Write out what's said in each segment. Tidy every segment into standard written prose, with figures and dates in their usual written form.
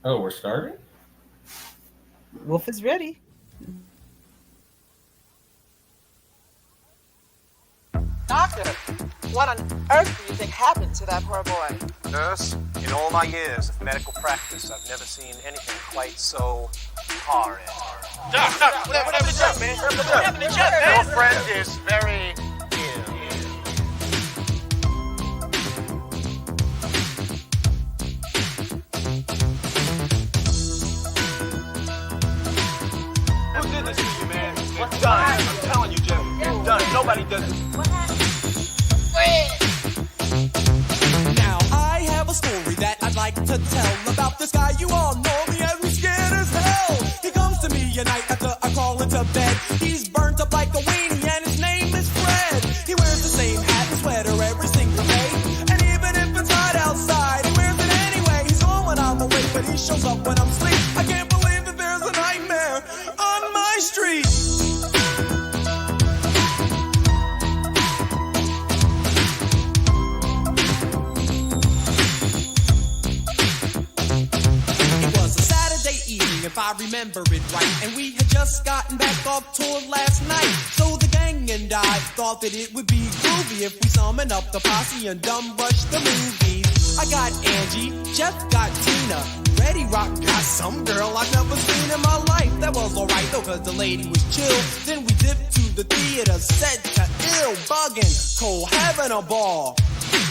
Oh, we're starting? Wolf is ready. Doctor, what on earth do you think happened to that poor boy? Nurse, in all my years of medical practice, I've never seen anything quite so horrid. Doc, what happened to Jeff, man? What happened to Jeff, man? Your friend is very ill. Who did this to you, man? It's done. I'm telling you, Jeff. It's done. Nobody does this. Now I have a story that I'd like to tell about this guy. You all know me as he's scared as hell. He comes to me at night after I crawl into bed. He's burnt up like a weenie and his name is Fred. He wears the same hat and sweater every single day. And even if it's hot outside, he wears it anyway. He's on when I'm awake, but he shows up when I'm asleep. I can't believe that there's a nightmare on my street. If I remember it right, and we had just gotten back off tour last night. So the gang and I thought that it would be groovy if we summoned up the posse and dumb rush the movies. I got Angie, Jeff got Tina, Reddy Rock got some girl I've never seen in my life. That was alright though, cause the lady was chill. Then we dipped to the theater, set to ill, bugging, Cole having a ball.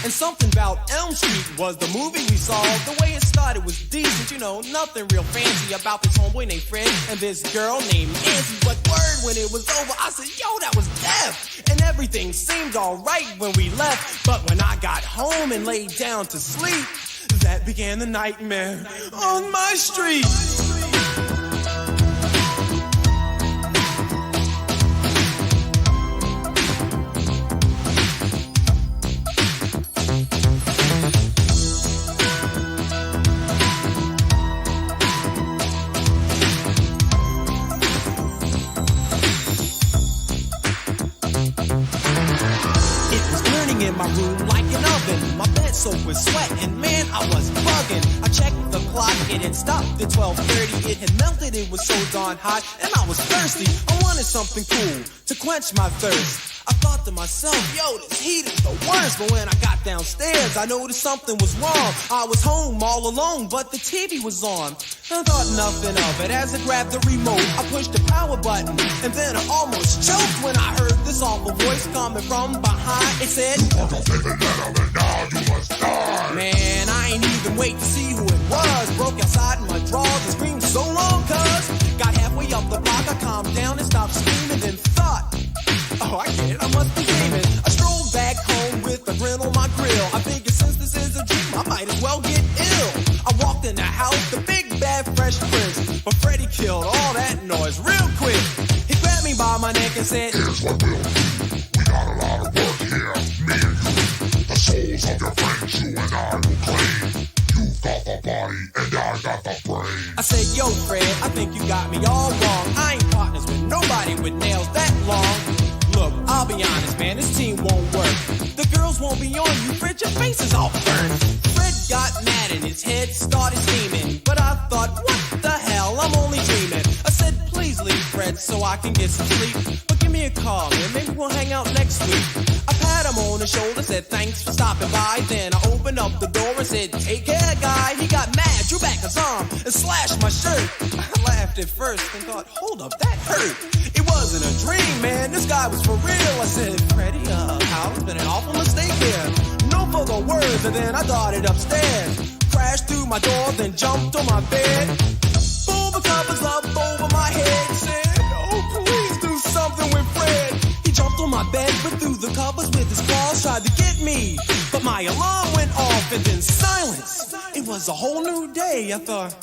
And something about Elm Street was the movie we saw. The way it started was decent, you know, nothing real fancy about this homeboy named Fred and this girl named Nancy. But word, when it was over, I said, yo, that was death. And everything seemed alright when we left. But when I got home and laid down to sleep, that began the nightmare on my street. In my room like an oven, my bed soaked with sweat, and man, I was bugging. I checked the clock, it had stopped at 12:30. It had melted, it was so darn hot, and I was thirsty. I wanted something cool to quench my thirst. I thought to myself, yo, this heat is the worst. But when I got downstairs, I noticed something was wrong. I was home all alone, but the TV was on. I thought nothing of it as I grabbed the remote. I pushed the power button, and then I almost choked when I heard this awful voice coming from behind. It said, man, I ain't even wait to see who it was. Broke outside in my drawers and screamed so long, cuz got halfway up the block, I calmed down and stopped screaming, then thought, oh, I get it, I must be dreaming. I strolled back home with a grin on my grill. I figured since this is a dream, I might as well get ill. I walked in the house, the big bad fresh prince, but Freddy killed all that noise real quick. He grabbed me by my neck and said, here's what we'll do. We got a lot of work here, me and you. The souls of your friends, you and I will claim. You've got the body and I got the brain. I said, yo, Fred, I think you got me all wrong. I ain't partners with nobody with nails that long. Look, I'll be honest, man, this team won't work. The girls won't be on you, Fred, your face is all burned. Fred got mad and his head started steaming. But I thought, what the hell, I'm only dreaming. I said, please leave, Fred, so I can get some sleep. But give me a call, man, maybe we'll hang out next week. I pat him on the shoulder, said thanks for stopping by. Then I opened up the door and said, take care, guy. He got mad, drew back his arm, and slashed my shirt. I laughed at first and thought, hold up, that hurt. It wasn't a dream, man, this guy was for real. I said, Freddy, Hal, it's been an awful mistake here. No further words, and then I darted upstairs. Crashed through my door, then jumped on my bed. Pulled the covers up over my head, said, oh, please do something with Fred. He jumped on my bed, but through the covers with his claws, tried to get me. But my alarm went off, and then silence. It was a whole new day, I thought.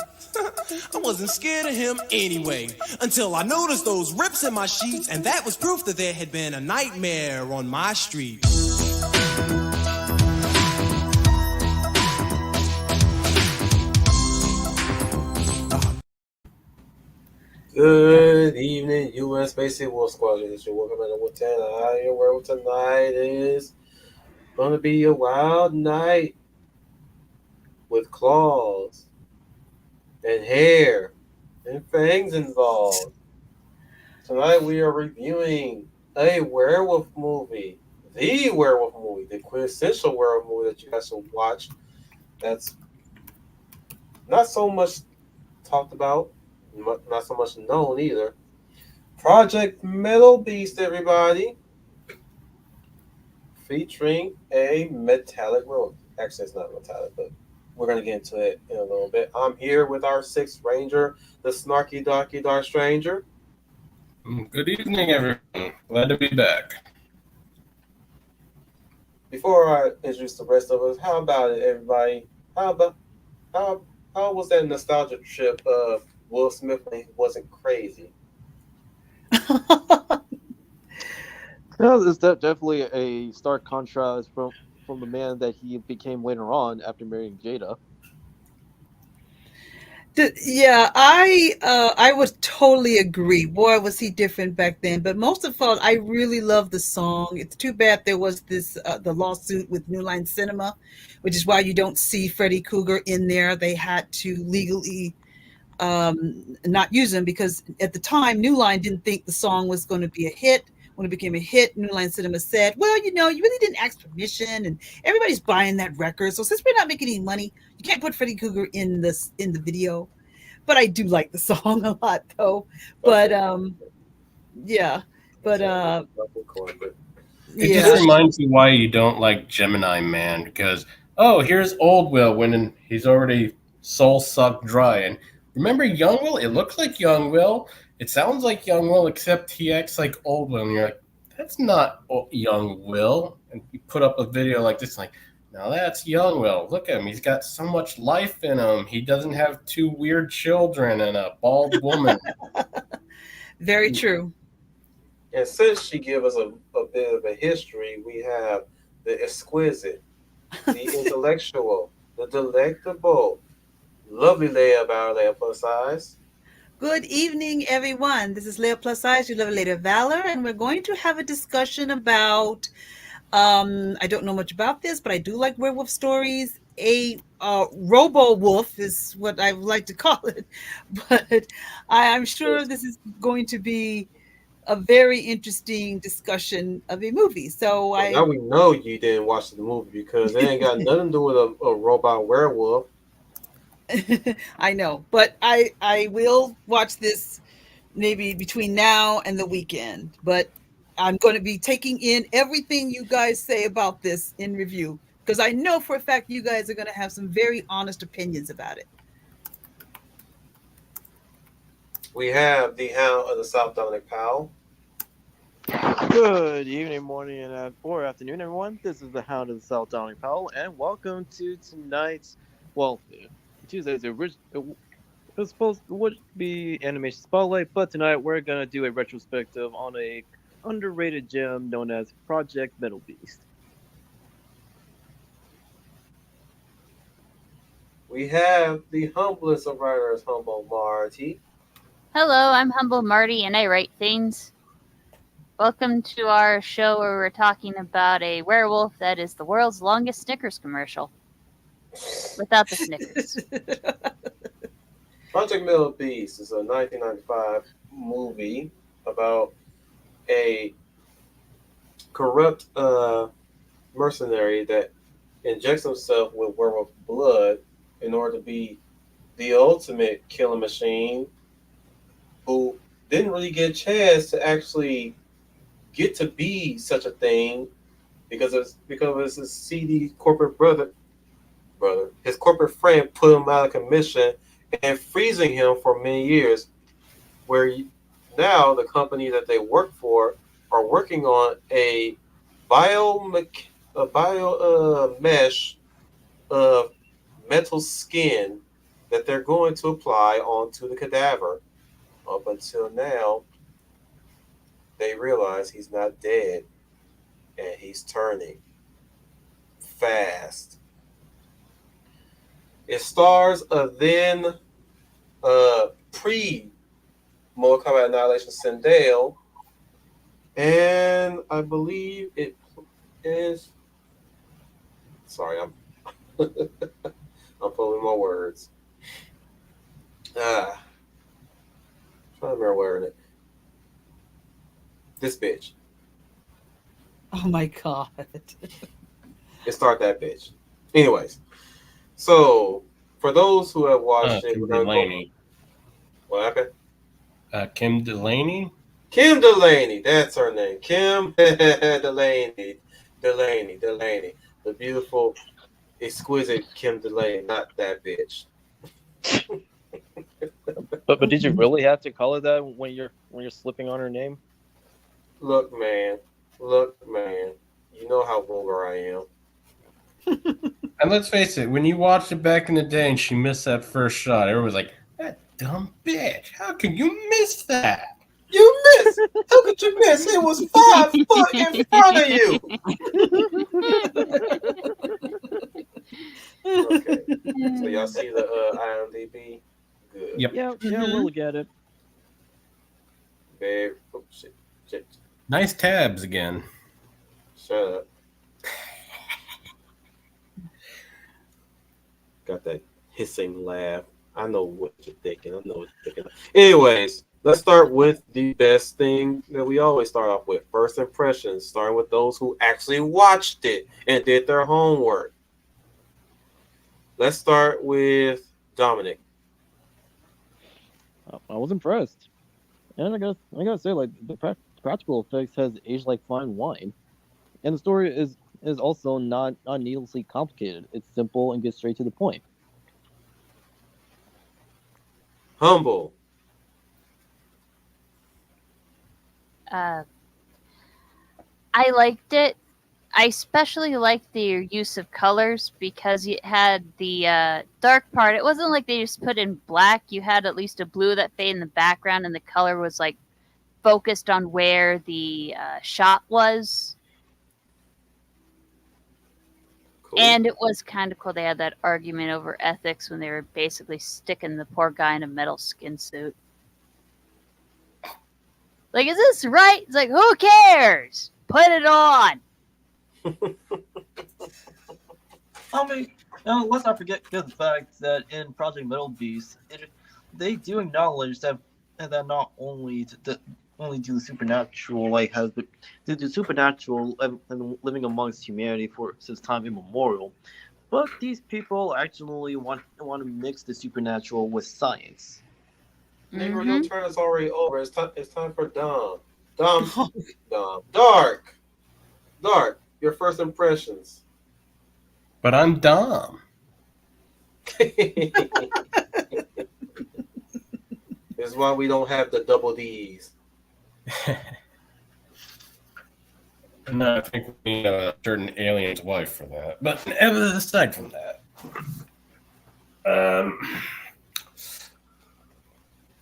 I wasn't scared of him anyway, until I noticed those rips in my sheets, and that was proof that there had been a nightmare on my street. Good evening, U.S. Basic War Squadron. It's your welcome at number 10. I am where tonight is going to be a wild night with claws and hair and fangs involved. Tonight we are reviewing a werewolf movie, the werewolf movie, the quintessential werewolf movie that you guys should watch. That's not so much talked about, not so much known either. Project Metal Beast, everybody, featuring a metallic robe. Actually, it's not metallic, but we're gonna get into it in a little bit. I'm here with our sixth ranger, the snarky darky dark stranger. Good evening, everyone. Glad to be back. Before I introduce the rest of us, how about it, everybody? How about how how was that nostalgia trip of Will Smith when he wasn't crazy? No, it's definitely a stark contrast from the man that he became later on after marrying Jada. Yeah, I would totally agree. Boy, was he different back then. But most of all, I really love the song. It's too bad there was this the lawsuit with New Line Cinema, which is why you don't see Freddy Krueger in there. They had to legally not use him because at the time New Line didn't think the song was going to be a hit. When it became a hit, New Line Cinema said, "Well, you really didn't ask permission, and everybody's buying that record. So since we're not making any money, you can't put Freddy Krueger in the video." But I do like the song a lot, though. But yeah, but It just yeah, reminds me why you don't like Gemini Man, because, oh, here's old Will when he's already soul sucked dry. And remember Young Will? It looks like Young Will. It sounds like Young Will, except he acts like old Will. And you're like, that's not Young Will. And you put up a video like this, like, now that's Young Will. Look at him. He's got so much life in him. He doesn't have two weird children and a bald woman. very true. And since she gave us a bit of a history, we have the exquisite, the intellectual, the delectable, lovely Leia Bauer, Leia plus size. Good evening, everyone. This is Leah Plus Size, your lovely lady of valor, and we're going to have a discussion about. I don't know much about this, but I do like werewolf stories. A robo wolf is what I would like to call it, but I'm sure this is going to be a very interesting discussion of a movie. So Well, now we know you didn't watch the movie because it ain't got nothing to do with a robot werewolf. I know, but I will watch this maybe between now and the weekend. But I'm going to be taking in everything you guys say about this in review because I know for a fact you guys are going to have some very honest opinions about it. We have the Hound of the South, Dominic Powell. Good evening, morning, and or afternoon, everyone. This is the Hound of the South, Dominic Powell, and welcome to tonight's. Well, Tuesday's original. It was supposed to be animation spotlight, but tonight we're gonna do a retrospective on a underrated gem known as Project Metal Beast. We have the humblest of writers, Humble Marty. Hello, I'm Humble Marty and I write things. Welcome to our show where we're talking about a werewolf that is the world's longest Snickers commercial. Without the Snickers. Project Metal Beast is a 1995 movie about a corrupt mercenary that injects himself with werewolf blood in order to be the ultimate killing machine, who didn't really get a chance to actually get to be such a thing because his seedy corporate brother, his corporate friend put him out of commission and freezing him for many years. Where now the company that they work for are working on a mesh of metal skin that they're going to apply onto the cadaver. Up until now, they realize he's not dead and he's turning fast. It stars a then pre Mortal Kombat Annihilation Sindel, and I believe it is. Sorry, I'm I'm pulling my words. trying to remember where in it. This bitch. Oh my god. It started that bitch. Anyways, so for those who have watched it, Kim we're gonna go. Delaney. What happened? Kim Delaney? Kim Delaney. That's her name. Kim Delaney. Delaney. The beautiful, exquisite Kim Delaney. Not that bitch. But did you really have to call it that when you're slipping on her name? Look, man. You know how vulgar I am. And let's face it, when you watched it back in the day and she missed that first shot, everyone was like, that dumb bitch. How can you miss that? You missed. How could you miss? It was 5 foot in front of you. Okay. So y'all see the IMDb? Good. Yep. Yeah, we'll look at it. Very. Oh, shit. Nice tabs again. Shut up. Got that hissing laugh. I know what you're thinking. Anyways, let's start with the best thing that we always start off with. First impressions, starting with those who actually watched it and did their homework. Let's start with Dominic. I was impressed, and I gotta say, like the practical effects has aged like fine wine, and the story is also not needlessly complicated. It's simple and gets straight to the point. Humble. I liked it. I especially liked their use of colors because it had the dark part. It wasn't like they just put in black. You had at least a blue that faded in the background, and the color was like focused on where the shot was. Cool. And it was kind of cool. They had that argument over ethics when they were basically sticking the poor guy in a metal skin suit. Like, is this right? It's like, who cares? Put it on. I mean, let's not forget the fact that in Project MetalBeast, they do acknowledge that not only only do the supernatural has the supernatural and living amongst humanity since time immemorial, but these people actually want to mix the supernatural with science. Neighbor, your turn is already over. It's time for Dom. Dark. Your first impressions. But I'm Dom. This is why we don't have the double D's. No, I think we need a certain alien's wife for that. But aside from that,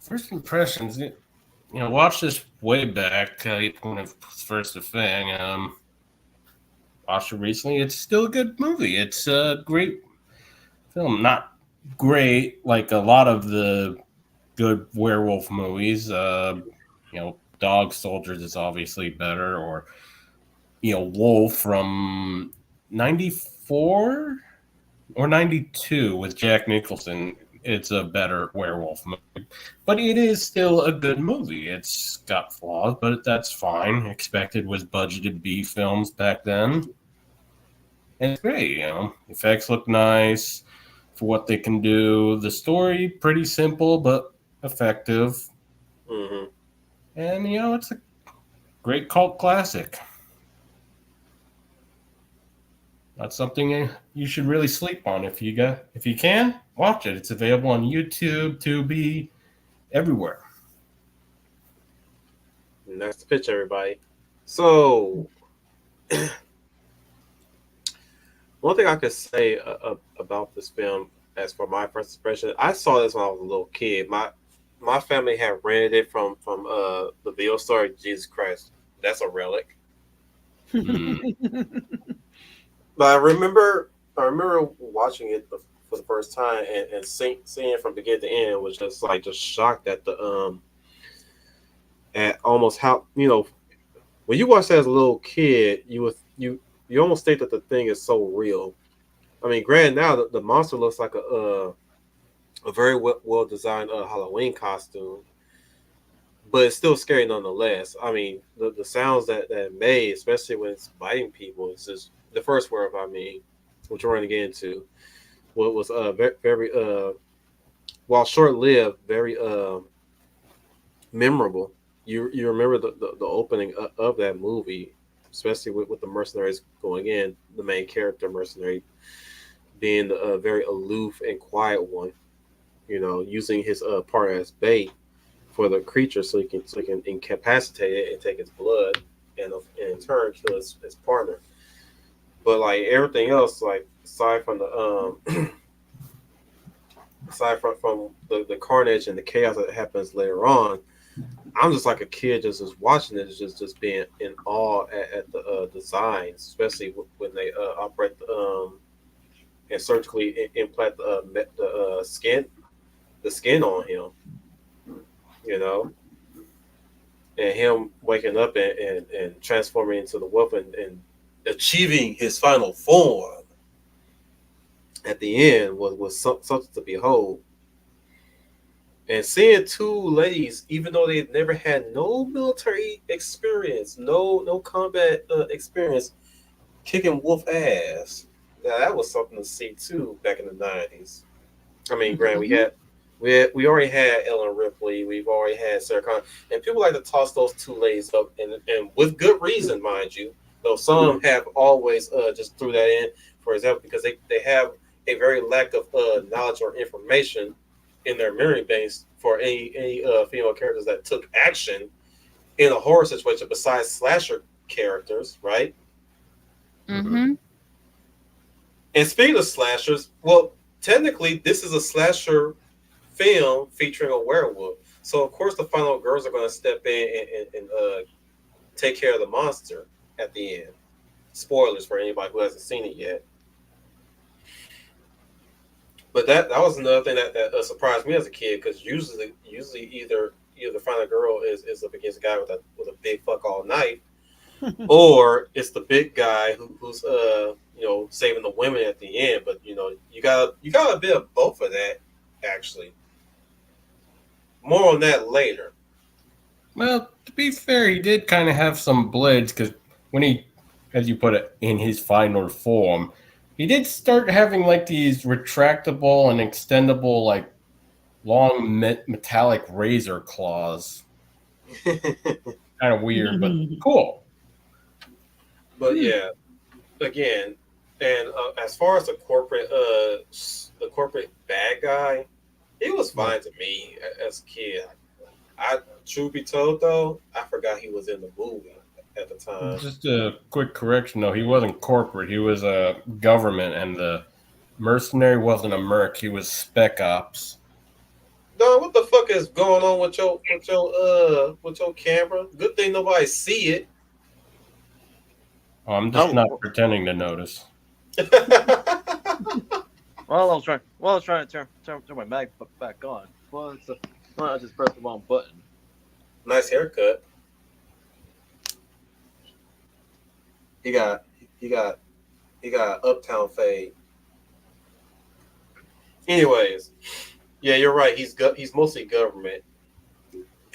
first impressions, watch this way back when it was first a thing. Watched it recently. It's still a good movie. It's a great film. Not great like a lot of the good werewolf movies. Dog Soldiers is obviously better, or Wolf from 94 or 92 with Jack Nicholson. It's a better werewolf movie, but it is still a good movie. It's got flaws, but that's fine. Expected was budgeted B films back then, and it's great. Effects look nice for what they can do. The story pretty simple but effective. Mm-hmm. And it's a great cult classic. That's something you should really sleep on. If you can, watch it. It's available on YouTube, Tubi, everywhere. And that's the pitch, everybody. So, one thing I could say about this film, as for my first impression, I saw this when I was a little kid. My family had rented it from the video store Jesus Christ. That's a relic. But I remember watching it for the first time and seeing it from beginning to end was just shocked at the at almost how when you watch that as a little kid you almost think that the thing is so real. I mean, granted now the monster looks like a a very well designed Halloween costume, but it's still scary nonetheless. I mean, the sounds that it made, especially when it's biting people, it's just the first werewolf. I mean, which we're going to get into, what was very while short lived, very memorable. You remember the opening of that movie, especially with the mercenaries going in, the main character mercenary being a very aloof and quiet one, using his part as bait for the creature so he can incapacitate it and take its blood and in turn kill his partner. But like everything else, like aside from the aside from the carnage and the chaos that happens later on, I'm just like a kid just watching it, just being in awe at the designs, especially when they operate and surgically implant the skin on him, you know, and him waking up and transforming into the wolf and achieving his final form at the end was something to behold. And seeing two ladies, even though they never had no military experience, no combat experience, kicking wolf ass, that was something to see too back in the '90s. I mean, Grant, we already had Ellen Ripley, we've already had Sarah Connor, and people like to toss those two ladies up, and with good reason, mind you. Though some have always just threw that in, for example, because they have a very lack of knowledge or information in their memory base for any female characters that took action in a horror situation besides slasher characters, right? Mm-hmm. And speaking of slashers, well, technically this is a slasher film featuring a werewolf. So of course the final girls are going to step in and take care of the monster at the end. Spoilers for anybody who hasn't seen it yet. But that was another thing that surprised me as a kid, because usually either the final girl is up against a guy with a big fuck all knife, or it's the big guy who's saving the women at the end. But you got a bit of both of that actually. More on that later. Well, to be fair, he did kind of have some blades, because when he, as you put it, in his final form, he did start having like these retractable and extendable, like long metallic razor claws. Kind of weird, but cool. But yeah, again, and as far as the corporate bad guy, he was fine to me as a kid. Truth be told, though, I forgot he was in the movie at the time. Just a quick correction, though. He wasn't corporate. He was a government, and the mercenary wasn't a merc. He was spec ops. No, what the fuck is going on with your camera? Good thing nobody see it. Oh, I'm just not pretending to notice. Well, I was trying to turn my mic back on. Well, I just pressed the wrong button. Nice haircut. He got uptown fade. Anyways, yeah, you're right. He's mostly government,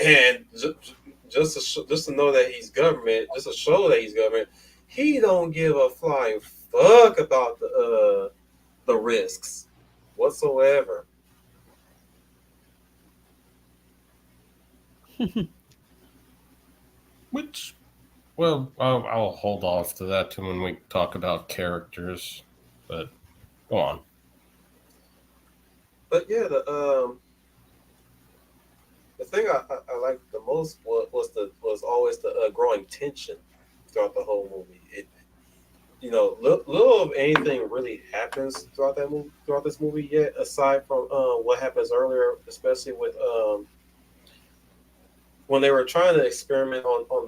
and just to know that he's government, just to show that he's government, he don't give a flying fuck about the risks whatsoever. Which, well, I'll hold off to that to when we talk about characters. But go on. But yeah, the thing I liked the most was always the growing tension throughout the whole movie. Little of anything really happens throughout this movie yet, aside from what happens earlier, especially with when they were trying to experiment on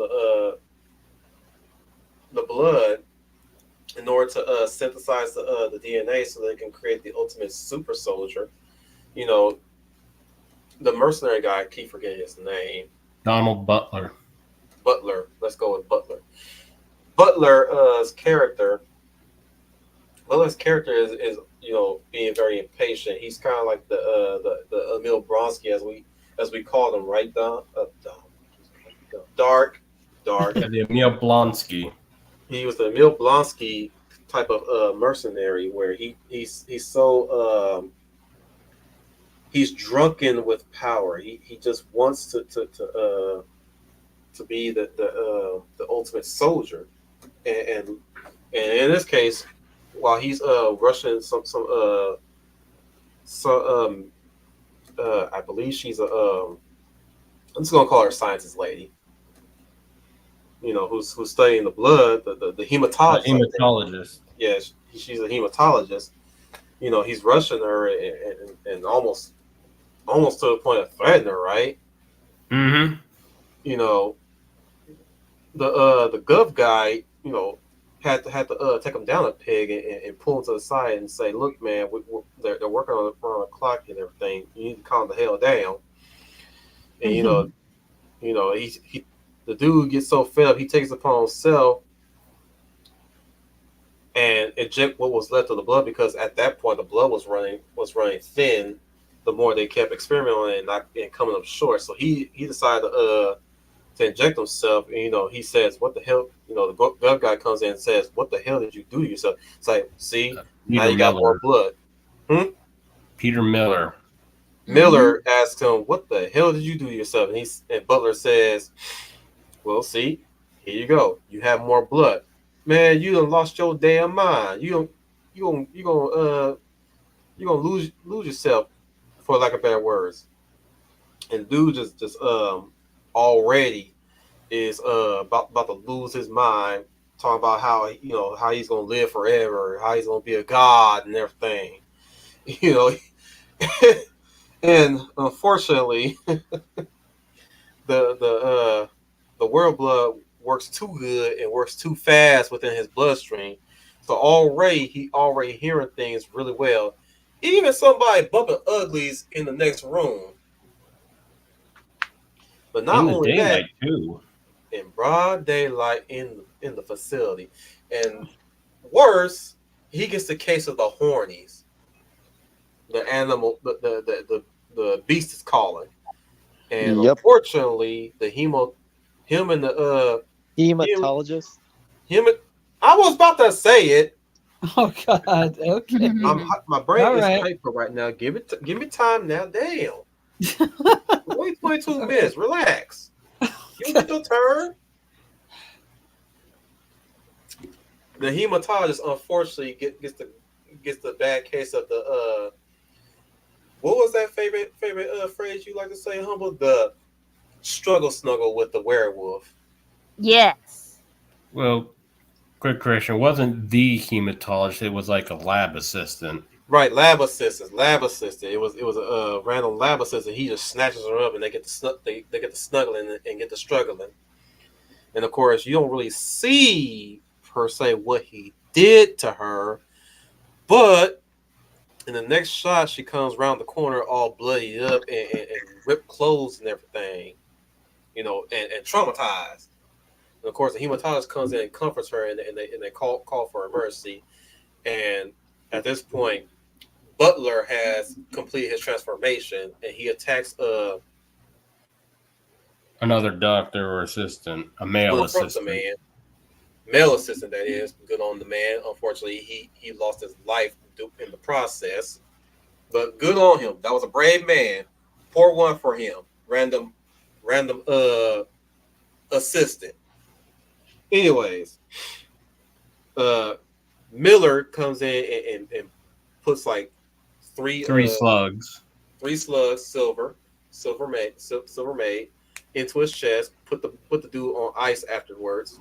the blood in order to synthesize the DNA so they can create the ultimate super soldier. The mercenary guy, I keep forgetting his name. Donald Butler. Let's go with Butler. Butler's character is being very impatient. He's kind of like the Emil Bronsky as we call him, right? Dark, dark. Yeah, the Emil Blonsky. He was the Emil Blonsky type of mercenary where he's so he's drunken with power. He just wants to be the ultimate soldier, and in this case, while he's rushing some I believe she's I'm just gonna call her a scientist lady. Who's studying the blood, the hematologist. Hematologist. Yeah, she's a hematologist. He's rushing her and almost to the point of threatening her, right? Mm-hmm. The gov guy, had to take him down a peg and pull him to the side and say, "Look, man, they're working on the clock and everything. You need to calm the hell down." And he the dude gets so fed up, he takes it upon himself and inject what was left of the blood, because at that point the blood was running thin. The more they kept experimenting on it and coming up short, so he decided to inject himself. And he says, "What the hell?" The gov guy comes in and says, "What the hell did you do to yourself?" It's like, see, now you got more blood. Peter Miller. Miller asks him, "What the hell did you do to yourself?" And Butler says, "Well, see, here you go. You have more blood, man. You done lost your damn mind. You gonna lose yourself, for lack of better words." And dude just already is about to lose his mind, talking about how how he's gonna live forever, how he's gonna be a god and everything, and unfortunately, the world blood works too good and works too fast within his bloodstream. So he already hearing things really well. Even somebody bumping uglies in the next room. But not in the only daylight that, too. in broad daylight in the facility. And worse, he gets the case of the hornies. The animal, the beast is calling. And unfortunately, him and the hematologist. I was about to say it. Oh God. Okay. My brain All is right. hyper right now. Give me time now. Damn. Wait 22 minutes. Relax. You get your turn. The hematologist unfortunately gets the bad case of the what was that favorite phrase you like to say, Humble? The struggle snuggle with the werewolf. Yes. Well, quick correction. It wasn't the hematologist. It was like a lab assistant. Right, lab assistant. It was a random lab assistant. He just snatches her up, and they get the snuggling and get the struggling. And of course, you don't really see per se what he did to her, but in the next shot, she comes around the corner all bloodied up and ripped clothes and everything, and traumatized. And of course, the hematologist comes in and comforts her, and they call for emergency. And at this point, Butler has completed his transformation, and he attacks Another doctor or assistant, a male assistant. Male assistant, that is. Good on the man. Unfortunately, he lost his life in the process, but good on him. That was a brave man. Pour one for him. Random assistant. Anyways, Miller comes in and puts like three slugs, silver made into his chest. Put the dude on ice afterwards,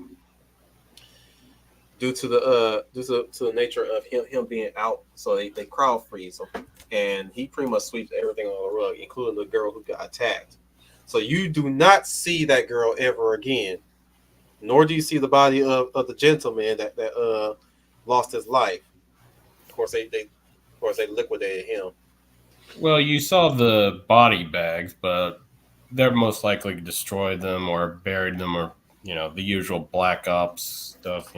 due to the nature of him being out. So they crowd freeze him, and he pretty much sweeps everything on the rug, including the girl who got attacked. So you do not see that girl ever again, nor do you see the body of the gentleman that lost his life. Of course, they liquidated him. Well, you saw the body bags, but they're most likely destroyed them or buried them, or the usual Black Ops stuff.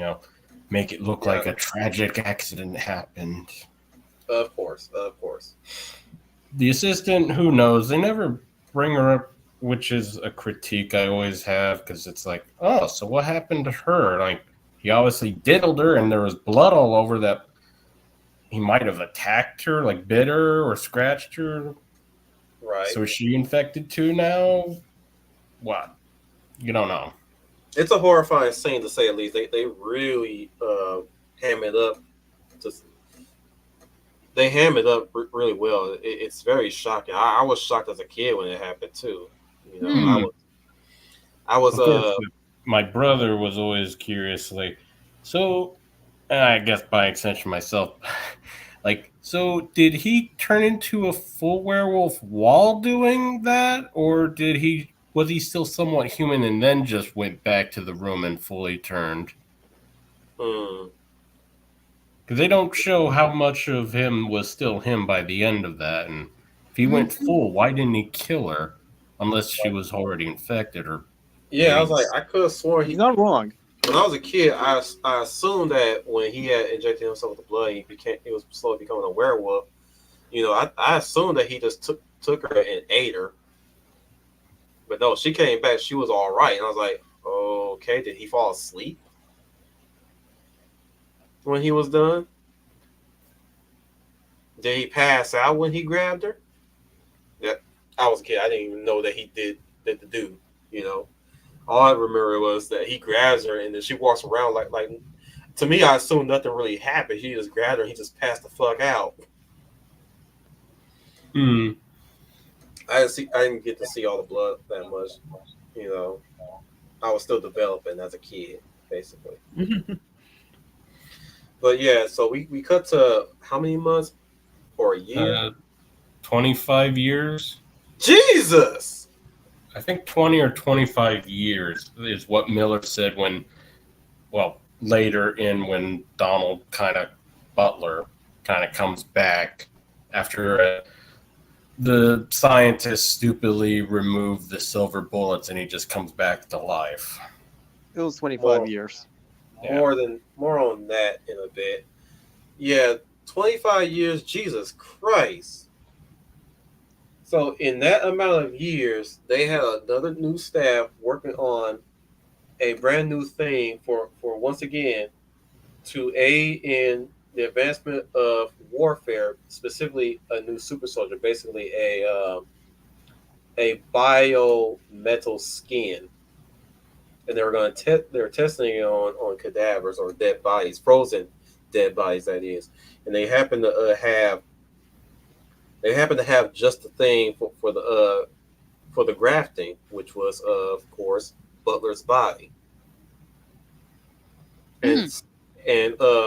Make it look like a tragic accident happened. Of course, of course. The assistant, who knows? They never bring her up, which is a critique I always have because it's like, oh, so what happened to her? Like, he obviously diddled her, and there was blood all over that. He might have attacked her, like bit her or scratched her. Right. So is she infected too now? What? You don't know. It's a horrifying scene to say the least. They really ham it up. Just they ham it up really well. It's very shocking. I was shocked as a kid when it happened too. You know, Hmm. I was Of course, my brother was always curious, like, so, I guess by extension myself, like, so did he turn into a full werewolf while doing that, or was he still somewhat human and then just went back to the room and fully turned? mm, Because they don't show how much of him was still him by the end of that, and if he went full, why didn't he kill her? Unless she was already infected, or yeah. I was maybe. like, I could have sworn He's not wrong. when I was a kid, I assumed that when he had injected himself with the blood, he was slowly becoming a werewolf. You know, I assumed that he just took her and ate her. But no, she came back. She was all right, and I was like, okay, did he fall asleep when he was done? Did he pass out when he grabbed her? Yeah, I was a kid. I didn't even know that he did the do. You know, all I remember was that he grabs her, and then she walks around like. To me, I assumed nothing really happened. He just grabbed her. And he just passed the fuck out. Hmm. I didn't get to see all the blood that much. You know, I was still developing as a kid, basically. But yeah, so we cut to how many months or a year? 25 years? Jesus! I think 20 or 25 years is what Miller said later when Donald Butler kind of comes back after the scientists stupidly removed the silver bullets and he just comes back to life. It was 25 More. years. More on that in a bit. Yeah, 25 years, Jesus Christ. So in that amount of years, they had another new staff working on a brand new thing for once again to aid in the advancement of warfare, specifically a new super soldier, basically a bio metal skin, and they were going to they were testing it on cadavers or dead bodies, frozen dead bodies, that is, and they happen to have just the thing for the grafting, which was of course Butler's body, and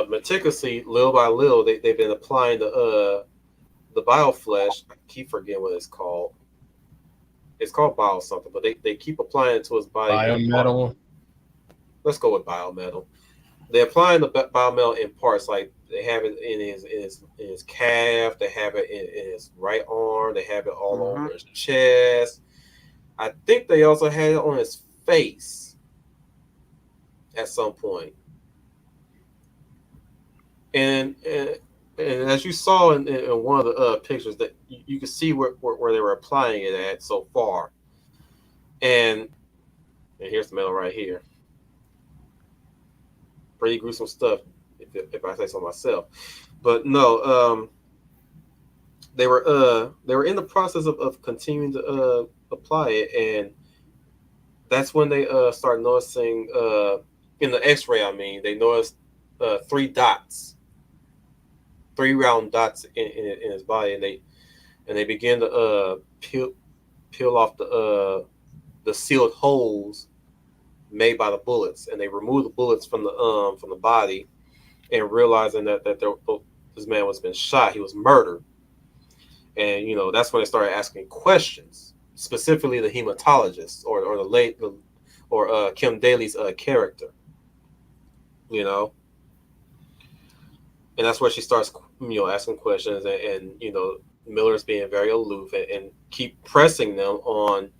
meticulously, little by little, they've been applying the bioflesh. I keep forgetting what it's called. It's called bio something, but they keep applying it to his body. Biometal. Let's go with biometal. They're applying the biometal in parts, like they have it in his calf, they have it in his right arm, they have it all over his chest. I think they also had it on his face at some point. And as you saw in one of the pictures, that you can see where they were applying it at so far. And here's the metal right here. Pretty gruesome stuff, if I say so myself. But no, they were in the process of continuing to apply it, and that's when they started noticing in the X-ray. I mean, they noticed 3 dots. 3 round dots in his body, and they began to peel off the sealed holes made by the bullets, and they removed the bullets from the body, and realizing that this man was been shot, he was murdered, and that's when they started asking questions, specifically the hematologist or Kim Daly's character, and that's where she starts asking questions, and Miller's being very aloof and keep pressing them on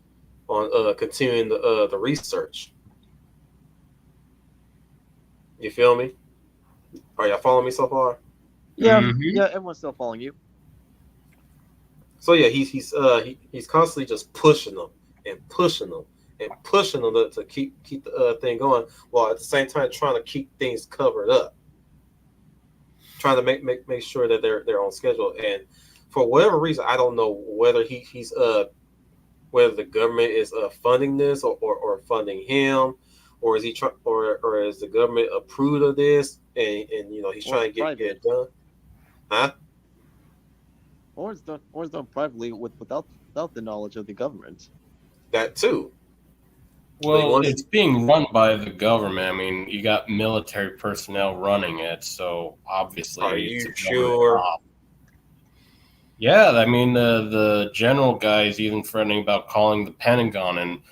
continuing the research. You feel me? Are y'all following me so far? Yeah, Mm-hmm. yeah, everyone's still following you. So yeah, he's constantly just pushing them and pushing them and pushing them to keep the thing going, while at the same time trying to keep things covered up, trying to make sure that they're on schedule. And for whatever reason, I don't know whether he's whether the government is funding this or funding him, or is he or is the government approved of this, and he's Or trying it's to get private. it done, huh? Or it's done privately without the knowledge of the government. That too. But he Well, wants. it's being run by the government. I mean, you got military personnel running it, so Are obviously it's you a government sure? op. Yeah, I mean, the general guy is even threatening about calling the Pentagon and Yeah,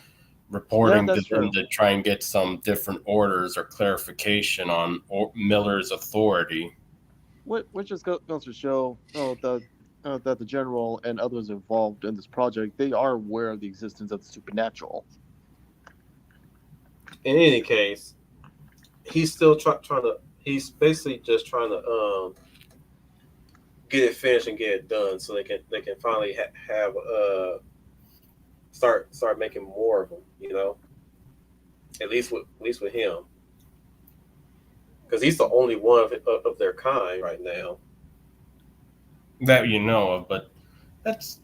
reporting to that's them true. to try and get some different orders or clarification on Miller's authority. Which just goes to show that the general and others involved in this project, they are aware of the existence of the supernatural. In any case, he's still trying to. He's basically just trying to get it finished and get it done, so they can finally have start making more of them. At least with him, because he's the only one of their kind right now. That you know of, but that's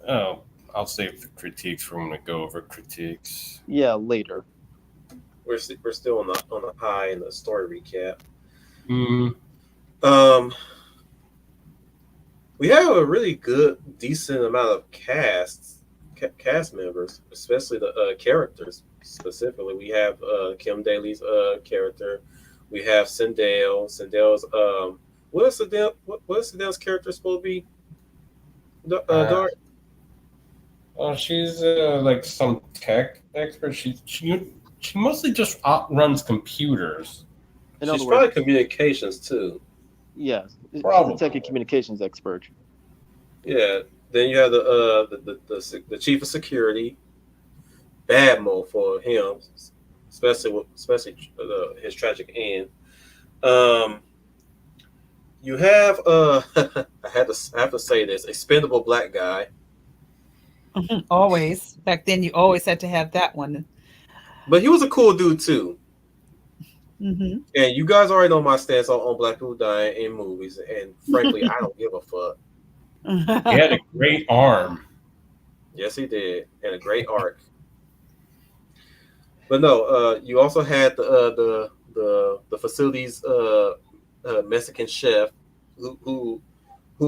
oh, I'll save the critiques for when we go over critiques. Yeah, later. We're still on the high in the story recap. Mm, Um, we have a really good, decent amount of cast members, especially the characters. Specifically, we have Kim Daly's character. We have Sindel. Sindel's what is Sindel's character supposed to be? uh, Dark. well, she's like some tech expert. She mostly just runs computers. In She's other words, probably communications too. yes, she's a tech Probably. and communications expert. Yeah. Then you have the chief of security. Bad mo for him, especially his tragic end. Um, you have I have to say this expendable black guy, Always. Back then, you always had to have that one. but he was a cool dude too. Hmm. And you guys already know my stance on black people dying in movies, and frankly, I don't give a fuck. He had a great arm. Yes, he did, and a great arc. But no, you also had the facility's Mexican chef who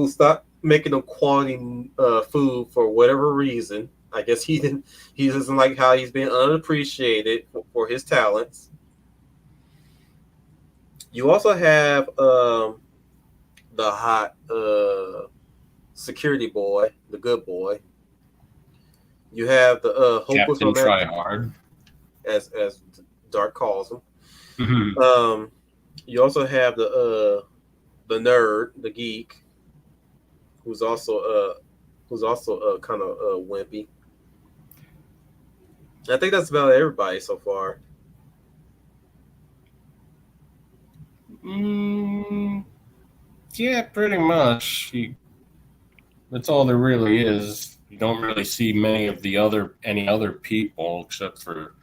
stopped making them quality food for whatever reason. I guess he doesn't like how he's being unappreciated for his talents. You also have the hot security boy, the good boy. You have the hopeless Captain romantic, Tryhard. as Dark calls him. Mhm. You also have the nerd, the geek, who's also kind of wimpy. I think that's about everybody so far. Mm, yeah, pretty much. That's all there really is. You don't really see any other people except for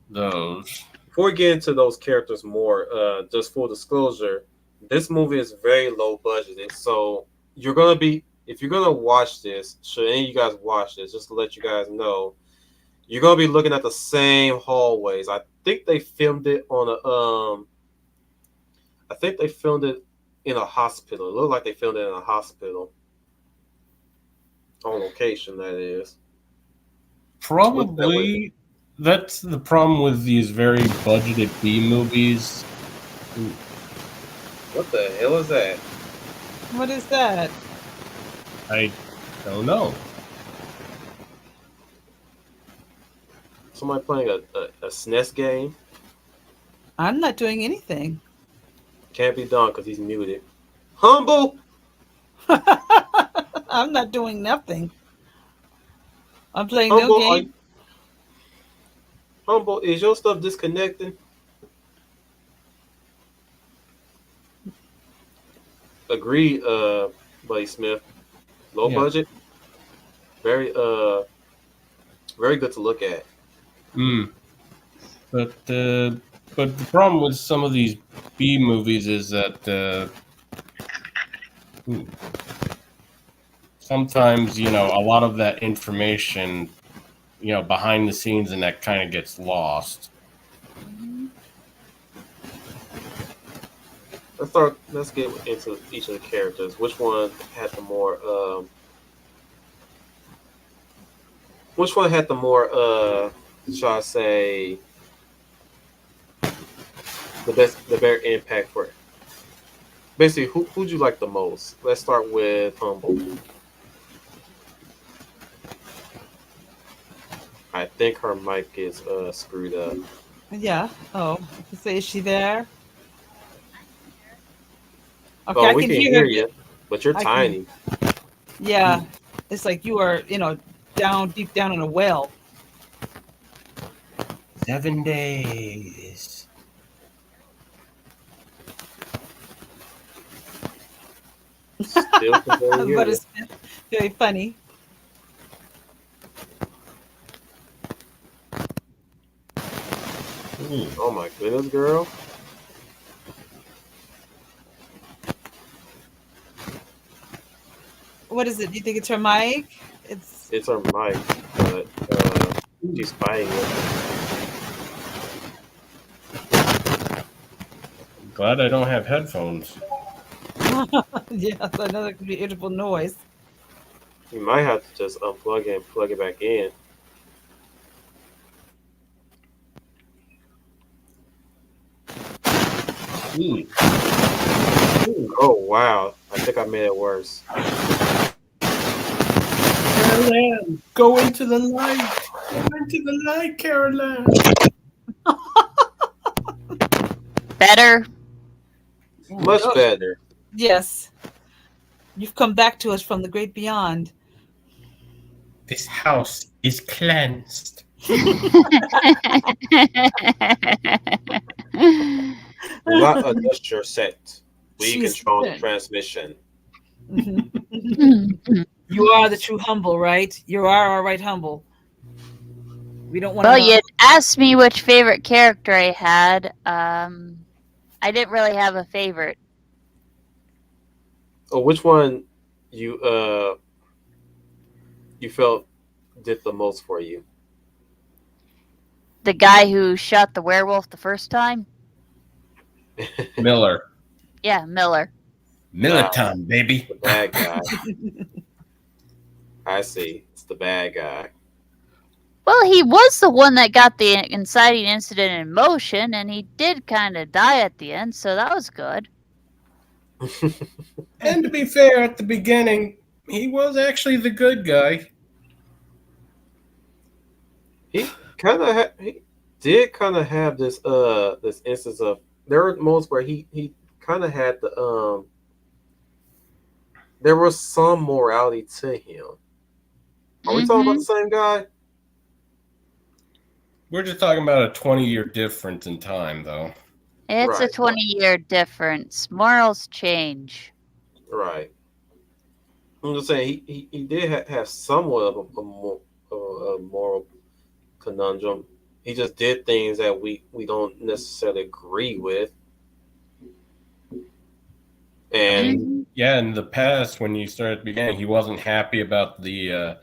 those. Before we get into those characters more, just full disclosure, this movie is very low budgeted. So if you're gonna watch this, should any of you guys watch this, just to let you guys know, you're gonna be looking at the same hallways. I think they filmed it I think they filmed it in a hospital. It looked like they filmed it in a hospital. On location, that is. Probably that's the problem with these very budgeted B movies. What the hell is that? What is that? I don't know. Somebody playing a SNES game? I'm not doing anything. Can't be done because he's muted. Humble! I'm not doing nothing. I'm playing no Humble, game. Humble, is your stuff disconnecting? agree, Buddy Smith. Low Yeah. budget, very very good to look at. Mm. But the problem with some of these B movies is that sometimes a lot of that information behind the scenes and that kind of gets lost. Let's get into each of the characters. Which one had the more which one had the more shall I say the better impact for it? Basically, who'd you like the most? Let's start with Humble. I think her mic is screwed up. Yeah. Oh, say, is she there? Okay, Oh, I we can can hear hear her. you, but you're I tiny. Yeah, it's like you are, down deep down in a well. 7 days. Still can barely hear But you. it's very funny. Oh my goodness, girl. What is it? Do you think it's her mic? It's her mic, but she's fighting it. Glad I don't have headphones. Yeah, so another beautiful noise. You might have to just unplug it and plug it back in. Oh wow! I think I made it worse. Caroline, go into the light. Go into the light, Caroline. Better. Much better. Yes. You've come back to us from the great beyond. This house is cleansed. Do not adjust your set. We She's control the good. transmission. You are the true Humble, right? You are all right, Humble. We don't want Well, to know. you asked me which favorite character I had. I didn't really have a favorite. Oh, which one you felt did the most for you? The guy who shot the werewolf the first time? Miller. Yeah, Miller. Militant, baby. The bad guy. I see. It's the bad guy. Well, he was the one that got the inciting incident in motion, and he did kind of die at the end, so that was good. And to be fair, at the beginning, he was actually the good guy. He did kind of have this this instance of there were moments where he kind of had the there was some morality to him. Are we talking about the same guy? We're just talking about a 20-year difference in time, though. It's a Right. 20-year difference. Morals change. Right. I'm just saying he did have somewhat of a moral conundrum. He just did things that we don't necessarily agree with. And Yeah, in the past, when you started at the beginning, he wasn't happy about the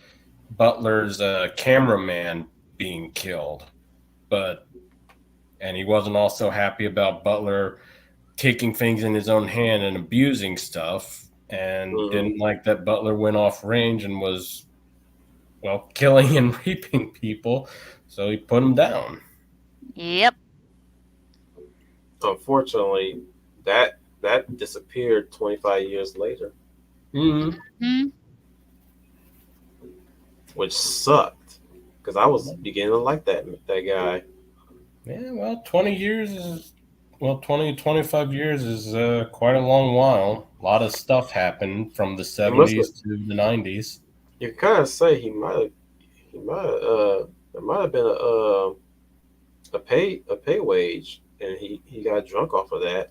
Butler's cameraman being killed. And he wasn't also happy about Butler taking things in his own hand and abusing stuff, and didn't like that Butler went off range and was, well, killing and raping people, so he put him down. Yep. unfortunately, that disappeared 25 years later, which sucked because I was beginning to like that guy. Yeah, well, 20 years is, 20, 25 years is quite a long while. A lot of stuff happened from the 70s to the 90s. You can kind of say he might have there might have been a pay wage, and he got drunk off of that.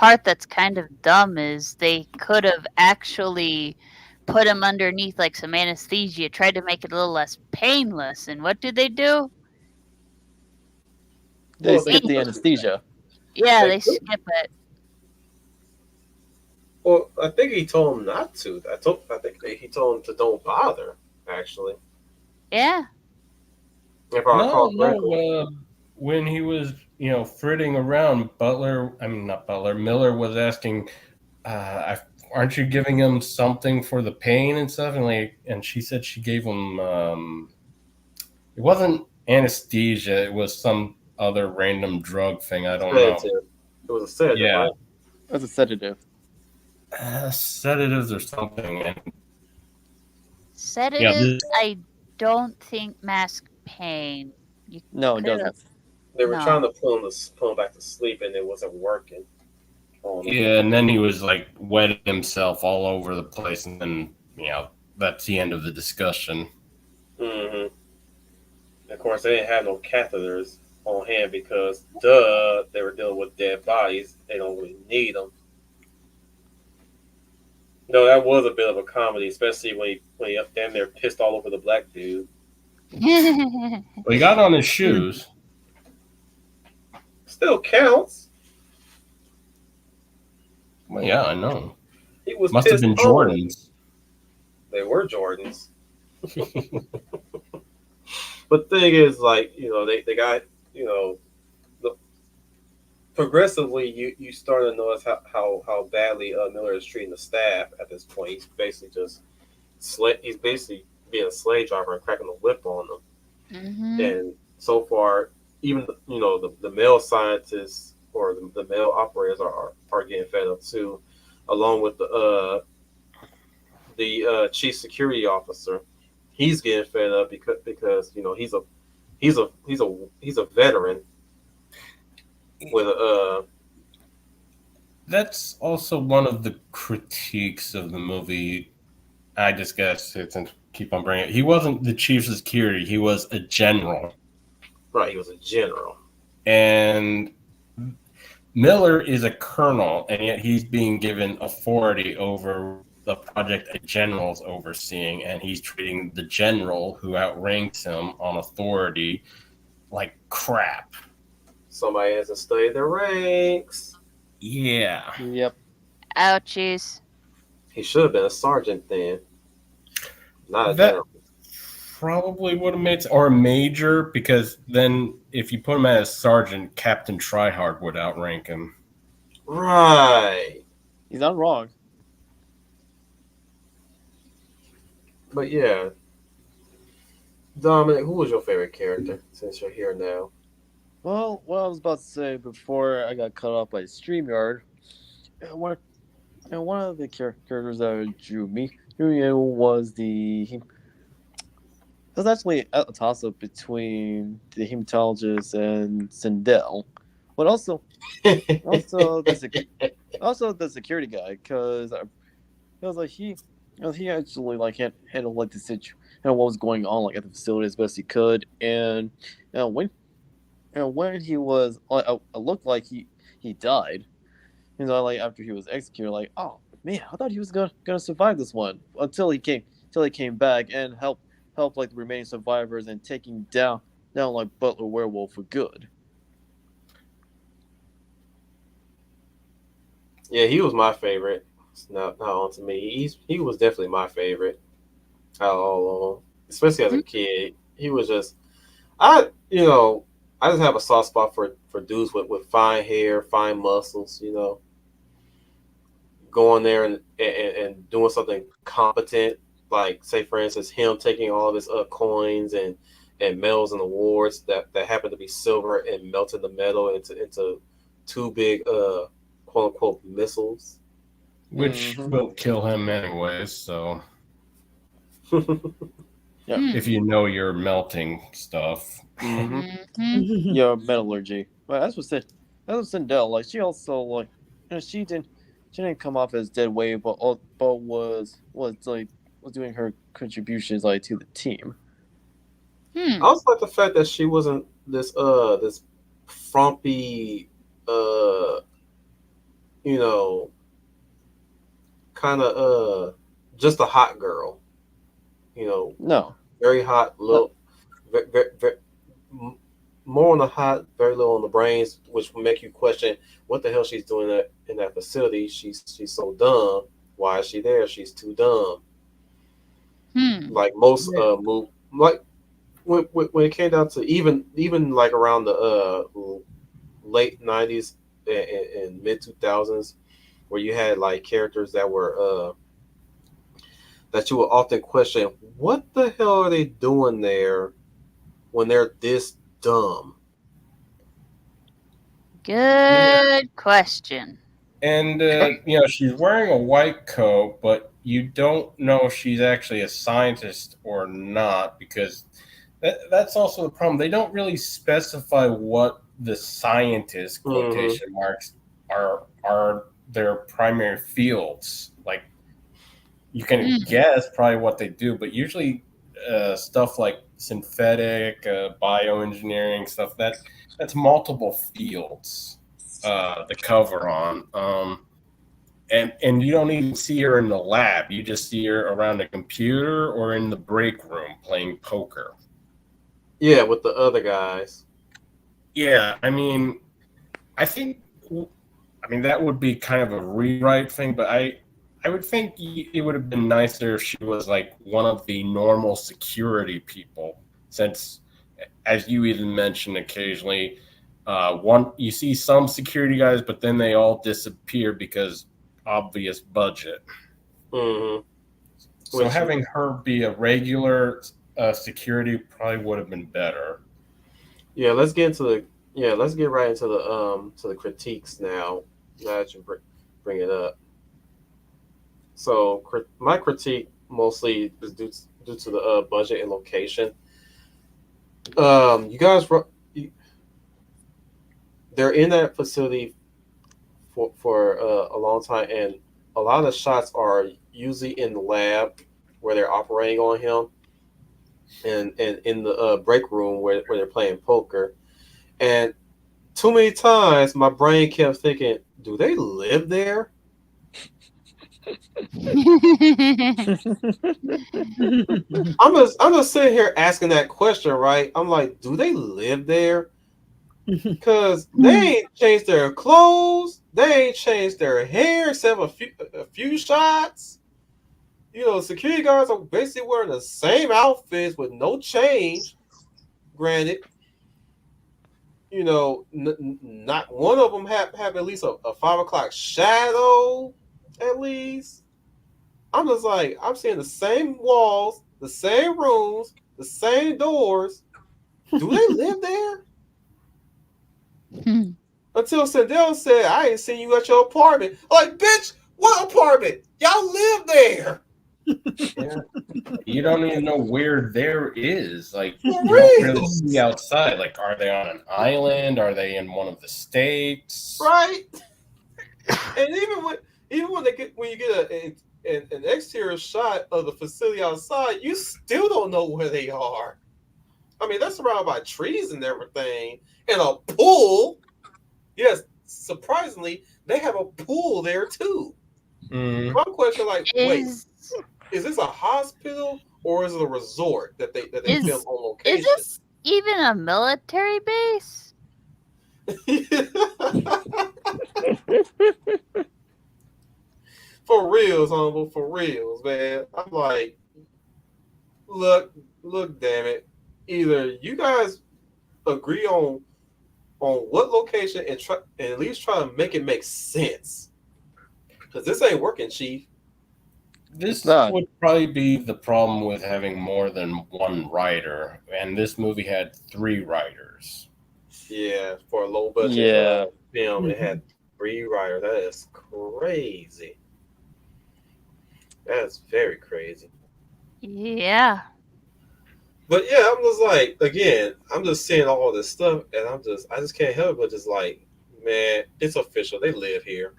part that's kind of dumb is they could have actually put him underneath like some anesthesia, tried to make it a little less painless. And what did they do? They Well, skip the anesthesia. Yeah, They they could. skip it. Well, I think he told him not to. I think he told him to don't bother. Actually, Yeah. if I recall No, correctly. when he was, fritting around, not Butler, Miller was asking, aren't you giving him something for the pain and stuff? And she said she gave him, it wasn't anesthesia, it was some other random drug thing. I don't know. Sedative. It was a sedative, Yeah, right? That's a sedative. sedatives or something. And Sedatives, I don't think mask pain. You No, it could've- doesn't. They were No. trying to pull him back to sleep, and it wasn't working. On him. yeah, and then he was like wetting himself all over the place, and then that's the end of the discussion. Mm-hmm. Of course, they didn't have no catheters on hand because, they were dealing with dead bodies. They don't really need them. No, that was a bit of a comedy, especially when he up damn near pissed all over the black dude. Well, he got on his shoes. Still counts. Well, yeah, I know. He was Must have pissed been on him. Jordans. They were Jordans. But the thing is, like, they got, the, progressively, you start to notice how badly Miller is treating the staff at this point. He's basically he's basically being a slave driver and cracking the whip on them. Mm-hmm. And so far, even the male scientists or the male operators are getting fed up too, along with the chief security officer. He's getting fed up because he's a veteran with That's also one of the critiques of the movie. I just gotta sit and keep on bringing it. He wasn't the chief of security. He was a general. right. He was a general. And Miller is a colonel, and yet he's being given authority over the project a general's overseeing, and he's treating the general who outranks him on authority like crap. Somebody has to study their ranks. Yeah. Yep. Ouchies. He should have been a sergeant then, not a That general. probably would have made, or a major, because then if you put him as sergeant, Captain Tryhard would outrank him. Right. He's not wrong. But yeah, Dominic, who was your favorite character since you're here now? Well, what I was about to say before I got cut off by StreamYard, one of the characters that drew me was it was actually a toss-up between the hematologist and Sindel, but also the security guy, because he actually handled like the situation and what was going on like at the facility as best he could, and when he was looked like he died, like after he was executed, like, oh man, I thought he was gonna survive this one until he came back and helped like the remaining survivors and taking down like Butler Werewolf for good. Yeah, he was my favorite. It's not on to me. He was definitely my favorite out of all of them, especially as a kid. He was just I just have a soft spot for dudes with fine hair, fine muscles. Going there and doing something competent, like say for instance him taking all of his coins and medals and awards that happen to be silver and melting the metal into two big quote unquote missiles. Which will kill him anyways, so Yeah. if you know you're melting stuff. Yeah, metallurgy. Well, that's what Sindel. Like, she also she didn't come off as dead weight, but was doing her contributions like to the team. I also like the fact that she wasn't this frumpy you know, kind of just a hot girl. You know, No. very hot, little, very, more on the hot, very little on the brains, which will make you question what the hell she's doing in that facility. She's so dumb. Why is she there? She's too dumb. Hmm. Like most move, like when it came down to even like around the late '90s and mid 2000s, where you had like characters that were that you would often question, what the hell are they doing there when they're this dumb? Good question. And she's wearing a white coat, but you don't know if she's actually a scientist or not, because that's also the problem. They don't really specify what the scientist quotation marks are their primary fields. Like, you can guess probably what they do, but usually stuff like synthetic bioengineering stuff, that's multiple fields to cover on. And you don't even see her in the lab. You just see her around a computer or in the break room playing poker. Yeah, with the other guys. Yeah, I mean that would be kind of a rewrite thing, but I would think it would have been nicer if she was like one of the normal security people, since, as you even mentioned occasionally, one you see some security guys, but then they all disappear because obvious budget. Mm-hmm. So having her be a regular security probably would have been better. Yeah, let's get right into the critiques now. Now that you bring it up. So my critique mostly is due to the budget and location. You guys, they're in that facility for a long time, and a lot of the shots are usually in the lab where they're operating on him, and in the break room where they're playing poker. And too many times my brain kept thinking, do they live there? I'm just sitting here asking that question, right? I'm like, do they live there? Because they ain't changed their clothes, they ain't changed their hair except a few shots. You know, security guards are basically wearing the same outfits with no change. Granted, you know, not one of them have at least a 5 o'clock shadow, at least. I'm just like, I'm seeing the same walls, the same rooms, the same doors. Do they live there? Until Sandel said, I ain't seen you at your apartment. I'm like, bitch, what apartment? Y'all live there. Yeah. You don't even know where there is. Like, For you don't real. really see outside. Like, are they on an island? Are they in one of the states? Right. And even when you get an exterior shot of the facility outside, you still don't know where they are. I mean, they're surrounded by trees and everything, and a pool. Yes, surprisingly, they have a pool there too. Mm. My question, like, wait, is this a hospital or is it a resort that they film on location? Is this even a military base? For reals, humble, for reals, man. I'm like, look, damn it. Either you guys agree on what location and at least try to make it make sense. Because this ain't working, Chief. This would probably be the problem with having more than one writer, and this movie had 3 writers. Yeah, for a low budget film, it had 3 writers. That is crazy. That's very crazy. Yeah. But yeah, I'm just like, again, I'm just seeing all this stuff, and I just can't help but just like, man, it's official. They live here.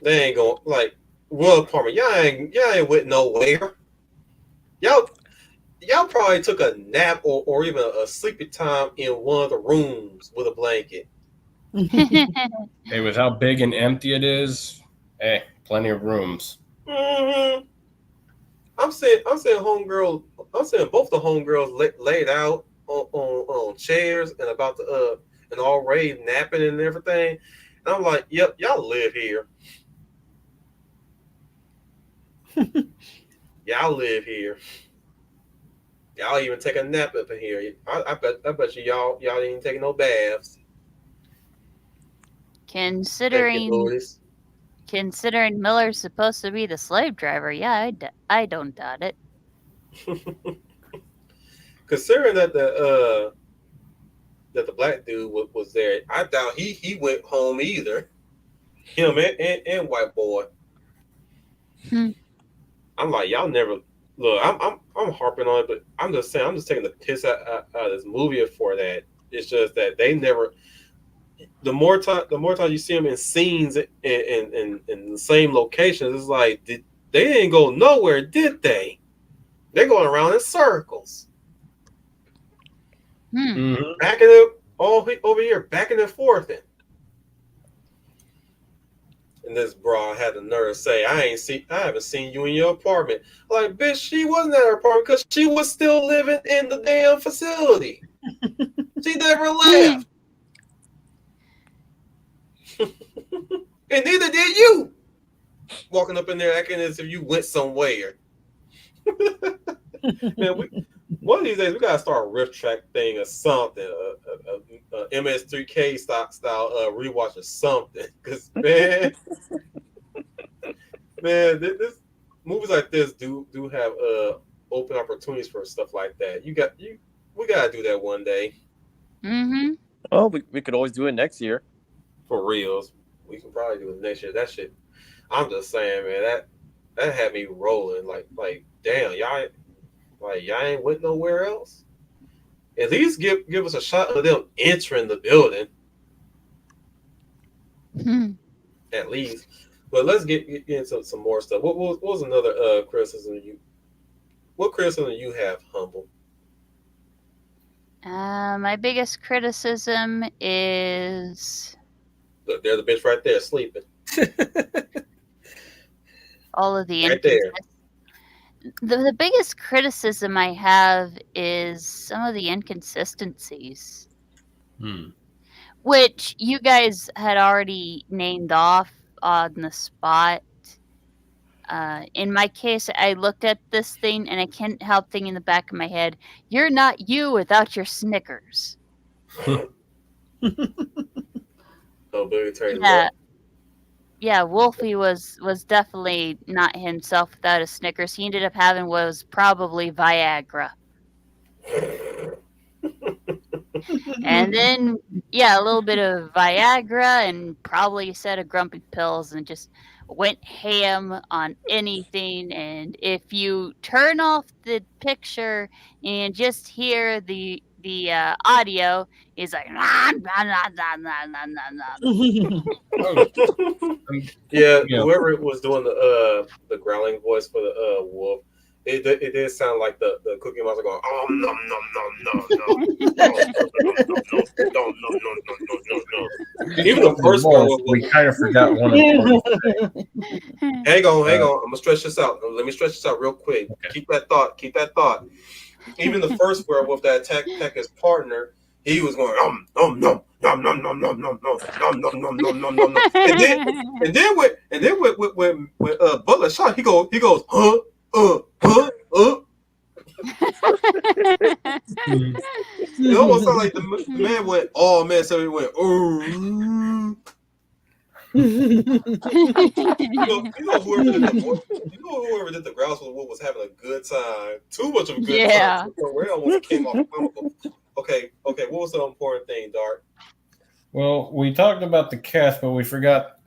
They ain't going like Royal Apartment. Y'all ain't went nowhere. Y'all probably took a nap or even a sleepy time in one of the rooms with a blanket. Hey, with how big and empty it is, hey, plenty of rooms. Mm-hmm. I'm saying homegirl. I'm saying both the homegirls laid out on chairs and about to and already napping and everything. And I'm like, yep, y'all live here. Y'all live here. Y'all even take a nap up in here. I bet you y'all ain't taking no baths. Considering Miller's supposed to be the slave driver, yeah, I don't doubt it. Considering that the black dude was there, I doubt he went home either. Him and white boy. I'm like, y'all never look. I'm harping on it, but I'm just saying, I'm just taking the piss out of this movie for that. It's just that they never. The more time you see them in scenes in the same locations, it's like they didn't go nowhere, did they? They're going around in circles. Backing it all over here, backing and forth. And this bra had the nerve to say, I haven't seen you in your apartment. Like, bitch, she wasn't at her apartment because she was still living in the damn facility. She never left. And neither did you. Walking up in there acting as if you went somewhere. Man, one of these days we gotta start a riff track thing or something, a MS3K style rewatch or something. Cause man, this movies like this do have open opportunities for stuff like that. We gotta do that one day. Mm-hmm. Oh, we could always do it next year. For reals, we can probably do it next year. That shit, I'm just saying, man, that had me rolling. Like damn, y'all ain't went nowhere else. At least give us a shot of them entering the building. At least. But let's get into some more stuff. What was another criticism you? What criticism you have, Humble? My biggest criticism is Look, there's the bitch right there sleeping. all of the right there. The biggest criticism I have is some of the inconsistencies, which you guys had already named off on the spot. In my case, I looked at this thing and I can't help thinking in the back of my head, you're not you without your Snickers. Yeah, Wolfie was definitely not himself without a Snickers. He ended up having what was probably Viagra. And then, a little bit of Viagra and probably a set of grumpy pills and just went ham on anything. And if you turn off the picture and just hear the audio, is like whoever was doing the growling voice for the wolf, it did sound like the Cookie Monster going, oh no no no. Even the first one, we kind of forgot one important thing. Hang on. I'm gonna stretch this out. Let me stretch this out real quick. Okay. Keep that thought. Even the first werewolf that attacked his partner, he was going no. And then when Butler shot, he goes It almost sounded like the man went, oh man, so he went, whoever did the grouse was having a good time. Too much of a good time. Where it almost came off comical. Okay. What was the important thing, Dart? Well, we talked about the cast, but we forgot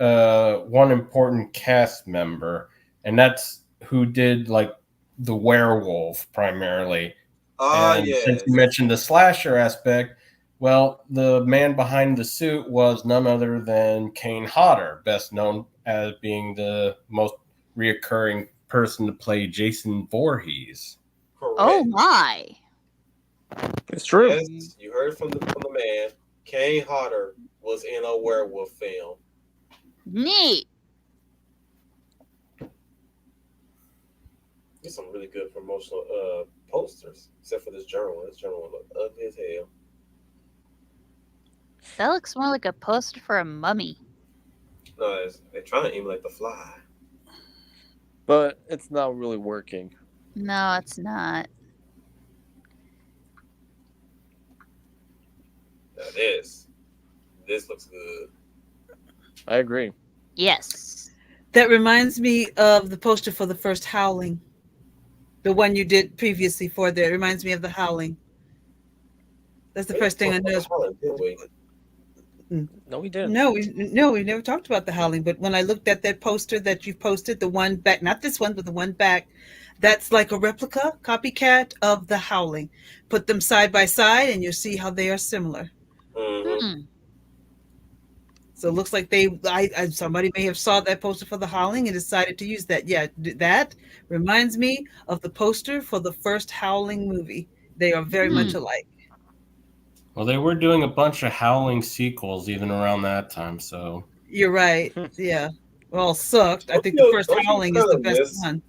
one important cast member, and that's who did like the werewolf primarily. Yes. Since you mentioned the slasher aspect, well, the man behind the suit was none other than Kane Hodder, best known as being the most reoccurring person to play Jason Voorhees. Correct. Oh my! It's true. Yes, you heard it from the man. Kane Hodder was in a werewolf film. Neat. There's some really good promotional posters, except for this journal. This journal look ugly as hell. That looks more like a poster for a mummy. No, they're trying to emulate The Fly. But it's not really working. No, it's not. Now this looks good. I agree. Yes. That reminds me of the poster for the first Howling. The one you did previously for there. It reminds me of the Howling. That's the first thing I noticed. No, we didn't. No, we never talked about the Howling. But when I looked at that poster that you posted, the one back, not this one, but the one back, that's like a replica, copycat of the Howling. Put them side by side, and you'll see how they are similar. Mm-hmm. So it looks like somebody may have saw that poster for the Howling and decided to use that. Yeah, that reminds me of the poster for the first Howling movie. They are very much alike. Well, they were doing a bunch of Howling sequels even around that time, so. You're right. Yeah. Well, sucked. I think the first Howling is the best one.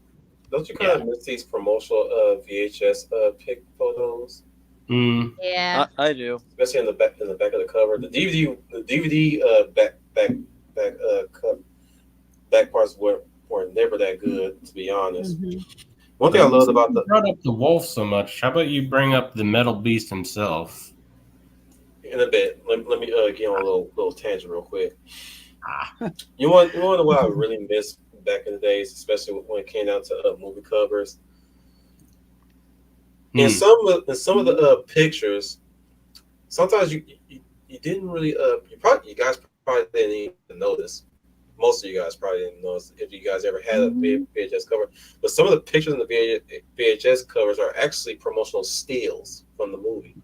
Don't you kind of miss these promotional VHS pic photos? Yeah, I do. Especially in the back of the cover. The DVD back parts were never that good, to be honest. Mm-hmm. One thing I loved about you brought up the wolf so much. How about you bring up the MetalBeast himself? In a bit, let me get on a little tangent real quick. You want to know what I really miss back in the days, especially when it came down to movie covers. In some of the pictures, sometimes you didn't really you guys probably didn't even notice. Most of you guys probably didn't notice if you guys ever had a VHS cover. But some of the pictures in the VHS covers are actually promotional stills from the movie.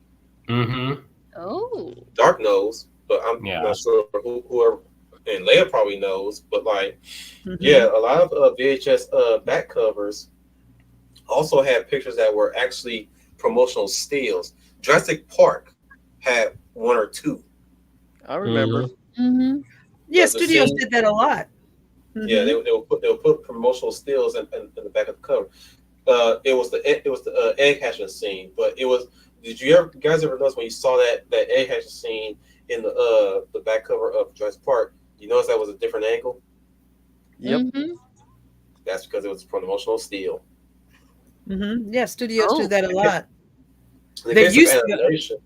Mm-hmm. Oh. Dark knows, but I'm not sure whoever, and Leia probably knows. But a lot of VHS back covers also had pictures that were actually promotional stills. Jurassic Park had one or two. I remember. Mm-hmm. Yeah, studios did that a lot. Mm-hmm. Yeah, they will put promotional stills in the back of the cover. It was the egg hatching scene, but it was. Did you guys ever notice when you saw that egg hatching scene in the back cover of Jurassic Park? You notice that was a different angle. Yep. Mm-hmm. That's because it was a promotional still. Mm-hmm. Yeah, studios do that a lot. In the case of animation,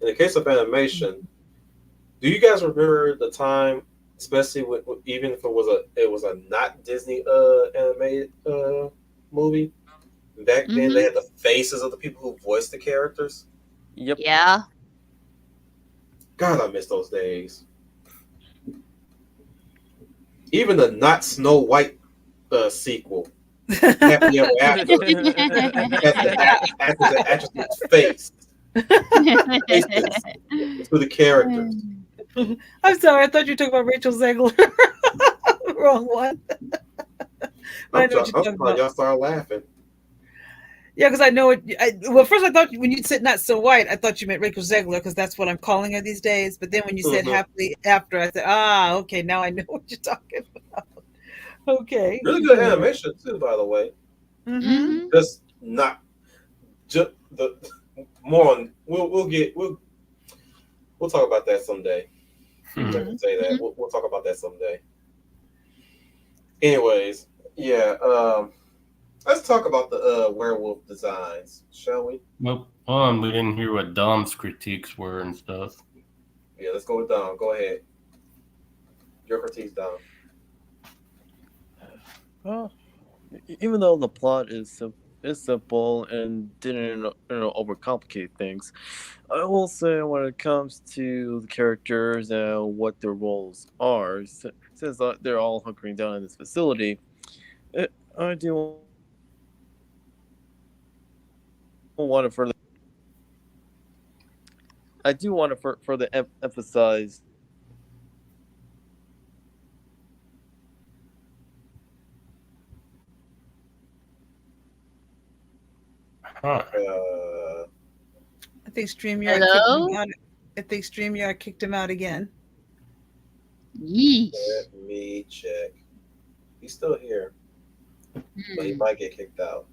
in the case of animation, do you guys remember the time, especially with even if it was a not Disney animated movie? Back then, they had the faces of the people who voiced the characters. Yep. Yeah. God, I miss those days. Even the not Snow White sequel, Happily Ever After, actress's face to the characters. I'm sorry, I thought you were talking about Rachel Zegler. Wrong one. I'm surprised y'all started laughing. Yeah, because I know it. Well, first I thought when you said not so white, I thought you meant Rachel Zegler because that's what I'm calling her these days. But then when you said happily after, I said, okay, now I know what you're talking about. Okay. Really good animation too, by the way. Mm-hmm. Just not just the more on. We'll talk about that someday. I can say that we'll talk about that someday. Anyways, yeah. Let's talk about the werewolf designs, shall we? Well, we didn't hear what Dom's critiques were and stuff. Yeah, let's go with Dom. Go ahead. Your critiques, Dom. Well, even though the plot is simple and didn't overcomplicate things, I will say when it comes to the characters and what their roles are, since they're all hunkering down in this facility, I do want to further. I do want to further emphasize. I think StreamYard Hello? kicked him out. I I think StreamYard kicked him out again. Yeesh. Let me check. He's still here, but he Hmm. might get kicked out.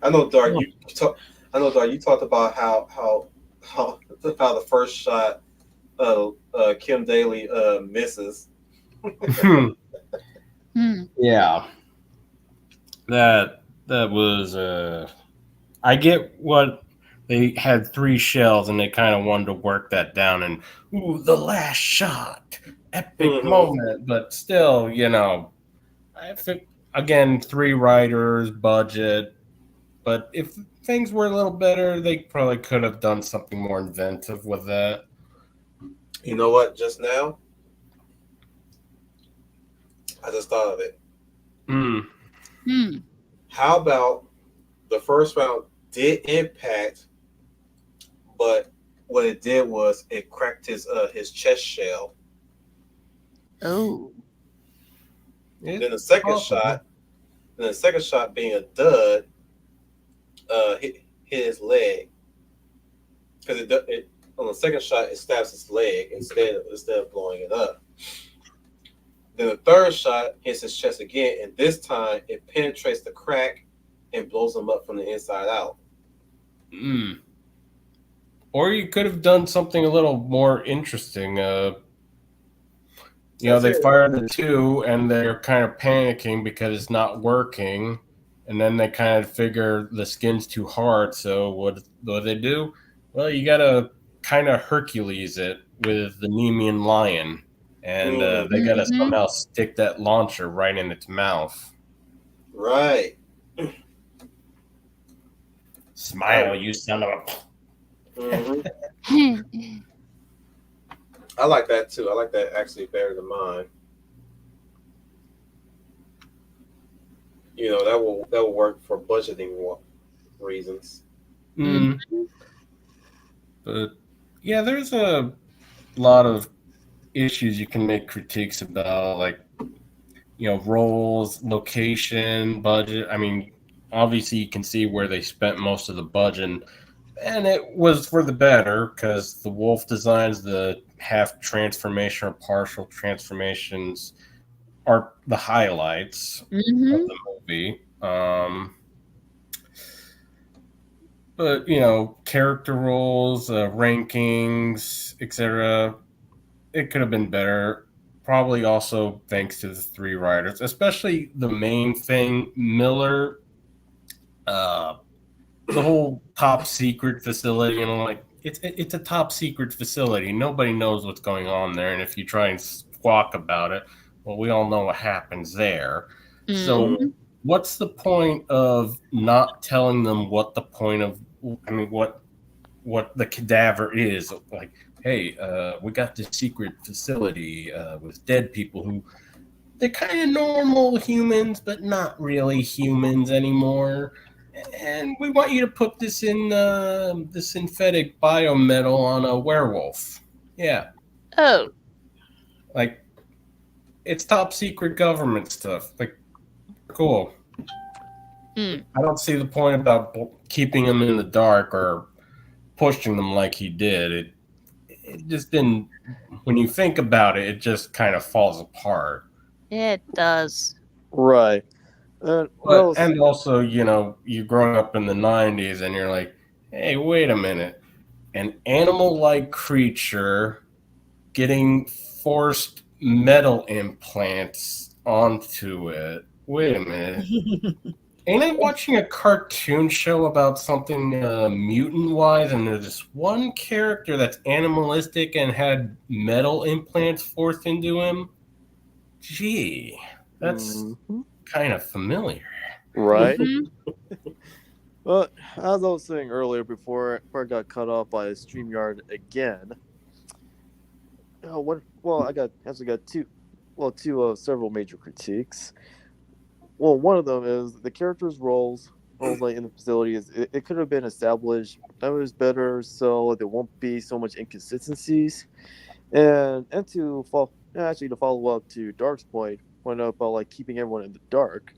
I know, Dark. You talked about how the first shot Kim Daly misses. Hmm. Yeah, that was. I get what they had 3 shells, and they kind of wanted to work that down. And ooh, the last shot, epic Mm-hmm. moment. But still, I think again 3 writers, budget. But if things were a little better, they probably could have done something more inventive with that. You know what? Just now, I just thought of it. Mm. Hmm. How about the first round did impact, but what it did was it cracked his chest shell. Oh. Then the second shot, being a dud, hit his leg because it on the second shot it stabs his leg instead of blowing it up. Then the third shot hits his chest again, and this time it penetrates the crack and blows him up from the inside out. Mm. Or you could have done something a little more interesting. That's They it. fire the 2 and they're kind of panicking because it's not working. And then they kind of figure the skin's too hard. So what do they do? Well, you got to kind of Hercules it with the Nemean lion. And they got to Mm-hmm. somehow stick that launcher right in its mouth. Right. Smile, you son of a... Mm-hmm. I like that too. I like that actually better than mine. That will work for budgeting reasons. Mm. But yeah, there's a lot of issues you can make critiques about, like roles, location, budget. I mean, obviously you can see where they spent most of the budget, and it was for the better because the wolf designs, the half transformation or partial transformations, are the highlights of Mm-hmm. the movie. But character roles, rankings, etc. It could have been better. Probably also thanks to the 3 writers, especially the main thing, Miller. The whole top secret facility, like it's a top secret facility. Nobody knows what's going on there, and if you try and squawk about it, well, we all know what happens there. So, Mm-hmm. what's the point of not telling them what the point of? I mean, what the cadaver is? Like, hey, we got this secret facility with dead people who they're kind of normal humans, but not really humans anymore. And we want you to put this in the synthetic biometal on a werewolf. Yeah, Oh. like it's top secret government stuff. Like, cool. Mm. I don't see the point about keeping them in the dark or pushing them like he did. It just didn't. When you think about it, it just kind of falls apart. It does. Right. And also, you're growing up in the 90s and you're like, hey, wait a minute. An animal-like creature getting forced metal implants onto it. Wait a minute. Ain't I watching a cartoon show about something mutant-wise, and there's this one character that's animalistic and had metal implants forced into him? Gee, that's kind of familiar. Right. Mm-hmm. Well, as I was saying earlier, before I got cut off by StreamYard again. I got two several major critiques. Well, one of them is the characters' roles like in the facility it could have been established that was better, so there won't be so much inconsistencies. And to follow up to Dark's point about like keeping everyone in the dark.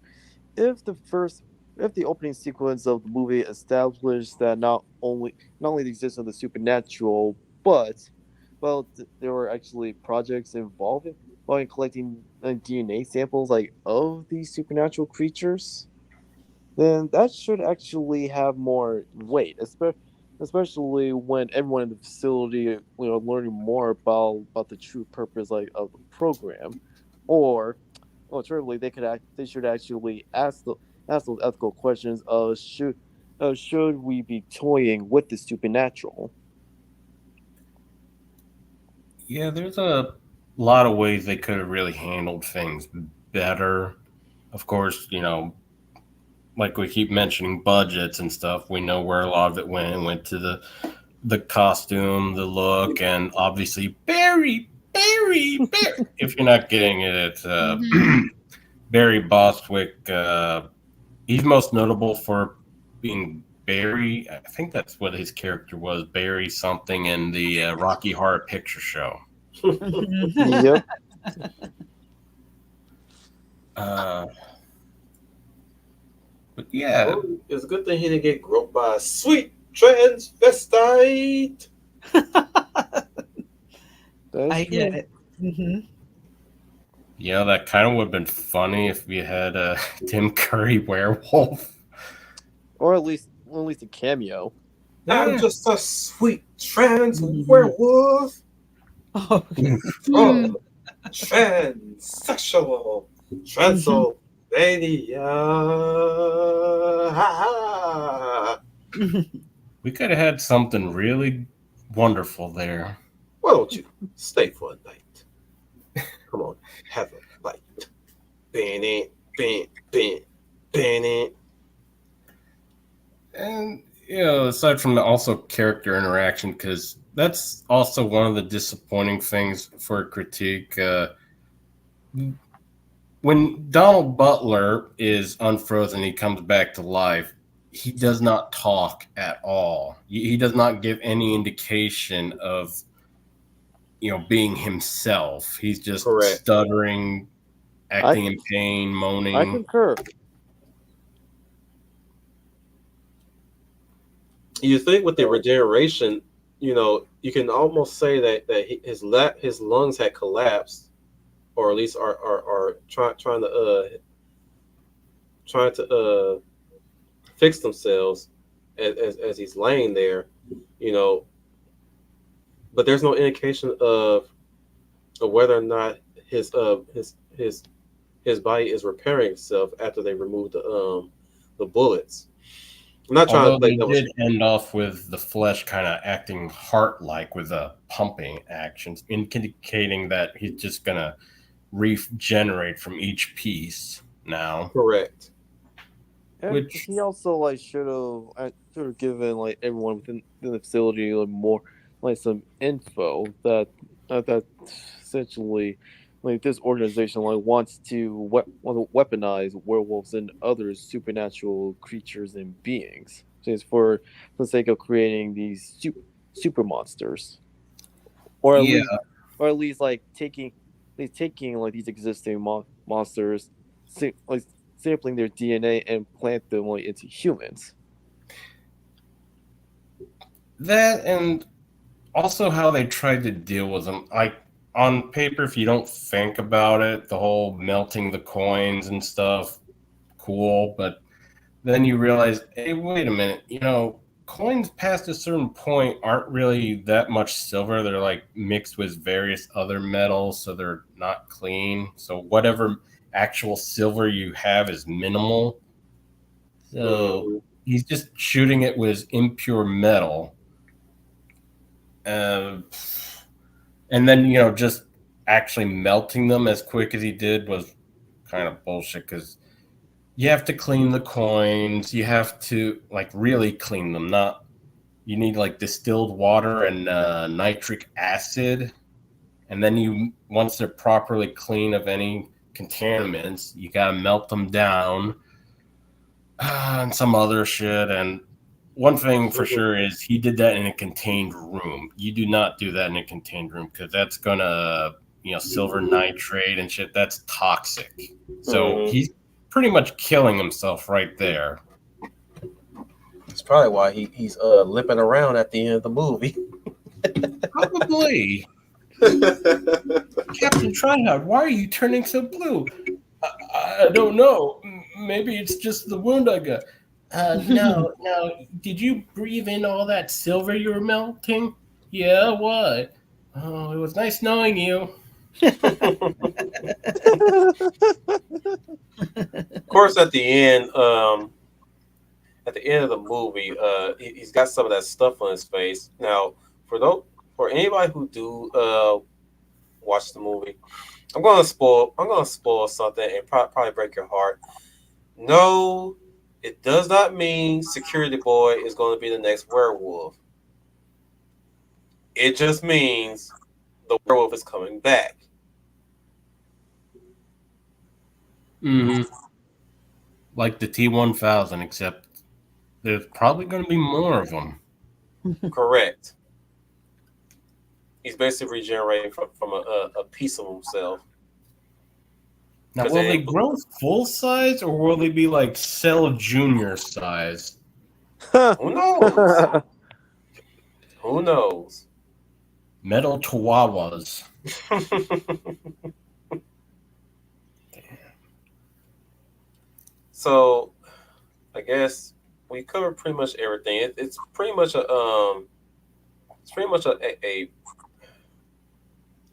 If the first if the opening sequence of the movie established that not only the existence of the supernatural, but there were actually projects involving collecting DNA samples of these supernatural creatures, then that should actually have more weight, especially when everyone in the facility learning more about the true purpose of the program, or alternatively they should actually ask those ethical questions of should we be toying with the supernatural. Yeah, there's a lot of ways they could have really handled things better. Of course, like we keep mentioning budgets and stuff. We know where a lot of it went. It went to the costume, the look, and obviously Barry. If you're not getting it, it's Barry Bostwick. He's most notable for being Barry. I think that's what his character was, Barry something in the Rocky Horror Picture Show. Yep. But yeah, Well, it's a good thing he didn't get groped by a sweet transvestite. I get it. yeah, that kind of would have been funny if we had Tim Curry werewolf. Or at least a cameo. I'm just a sweet trans werewolf. Oh, From transsexual Transylvania. We could have had something really wonderful there. Why don't you stay for a night? Come on, have a bite. Ban it, ban, ban, ban it. And aside from the also character interaction, because that's also one of the disappointing things for a critique. When Donald Butler is unfrozen, he comes back to life. He does not talk at all. He does not give any indication of being himself. He's just Correct. stuttering, acting in pain, moaning. I concur. You think with the regeneration, you can almost say that his lungs had collapsed, or at least are trying to fix themselves as he's laying there, but there's no indication of whether or not his body is repairing itself after they remove the bullets. I'm not trying Although to they did end off with the flesh kind of acting heart-like with a pumping actions, indicating that he's just gonna regenerate from each piece now. Correct. And Which he also should have given everyone within the facility more some info that essentially this organization wants to weaponize werewolves and other supernatural creatures and beings, just for the sake of creating these super monsters, or at least taking these existing monsters, sampling their DNA and plant them into humans. That, and also how they tried to deal with them. On paper, if you don't think about it, the whole melting the coins and stuff, cool. But then you realize, hey, wait a minute, coins past a certain point aren't really that much silver. They're mixed with various other metals, so they're not clean. So whatever actual silver you have is minimal. So he's just shooting it with impure metal. And then, just actually melting them as quick as he did was kind of bullshit, because you have to clean the coins. You have to, really clean them. You need, distilled water and nitric acid. And then once they're properly clean of any contaminants, you got to melt them down and some other shit. And one thing for sure is he did that in a contained room. You do not do that in a contained room, because that's gonna, silver nitrate and shit. That's toxic. So he's pretty much killing himself right there. That's probably why he's limping around at the end of the movie. Probably. Captain Tryhard, why are you turning so blue? I don't know. Maybe it's just the wound I got. No. Did you breathe in all that silver you were melting? Yeah, what? Oh, it was nice knowing you. Of course, at the end of the movie, he's got some of that stuff on his face. Now, for anybody who do watch the movie, I'm gonna spoil something and probably break your heart. No, it does not mean Security Boy is going to be the next werewolf. It just means the werewolf is coming back. Mm-hmm. Like the T-1000, except there's probably going to be more of them. Correct. He's basically regenerating from a piece of himself. Now, will they grow full size, or will they be like Cell Junior size? Who knows? Who knows? Metal Chihuahuas. So, I guess we covered pretty much everything. It's pretty much a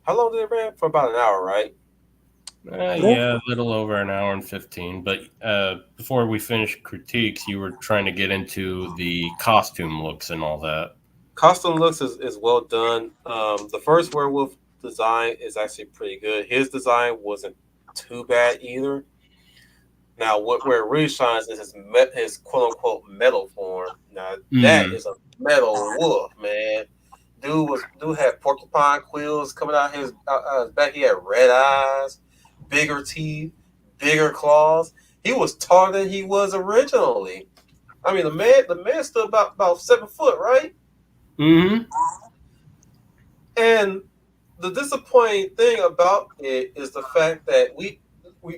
how long did it run? For about an hour, right? Yeah, a little over an hour and 15. But before we finish critiques, you were trying to get into the costume looks and all that. Costume looks is well done. The first werewolf design is actually pretty good. His design wasn't too bad either. Now, where it really shines is his quote unquote metal form. Now that is a metal wolf, man. Dude had porcupine quills coming out his back. He had red eyes, bigger teeth, bigger claws. He was taller than he was originally. I mean, the man stood about 7 foot, right? Mm-hmm. And the disappointing thing about it is the fact that we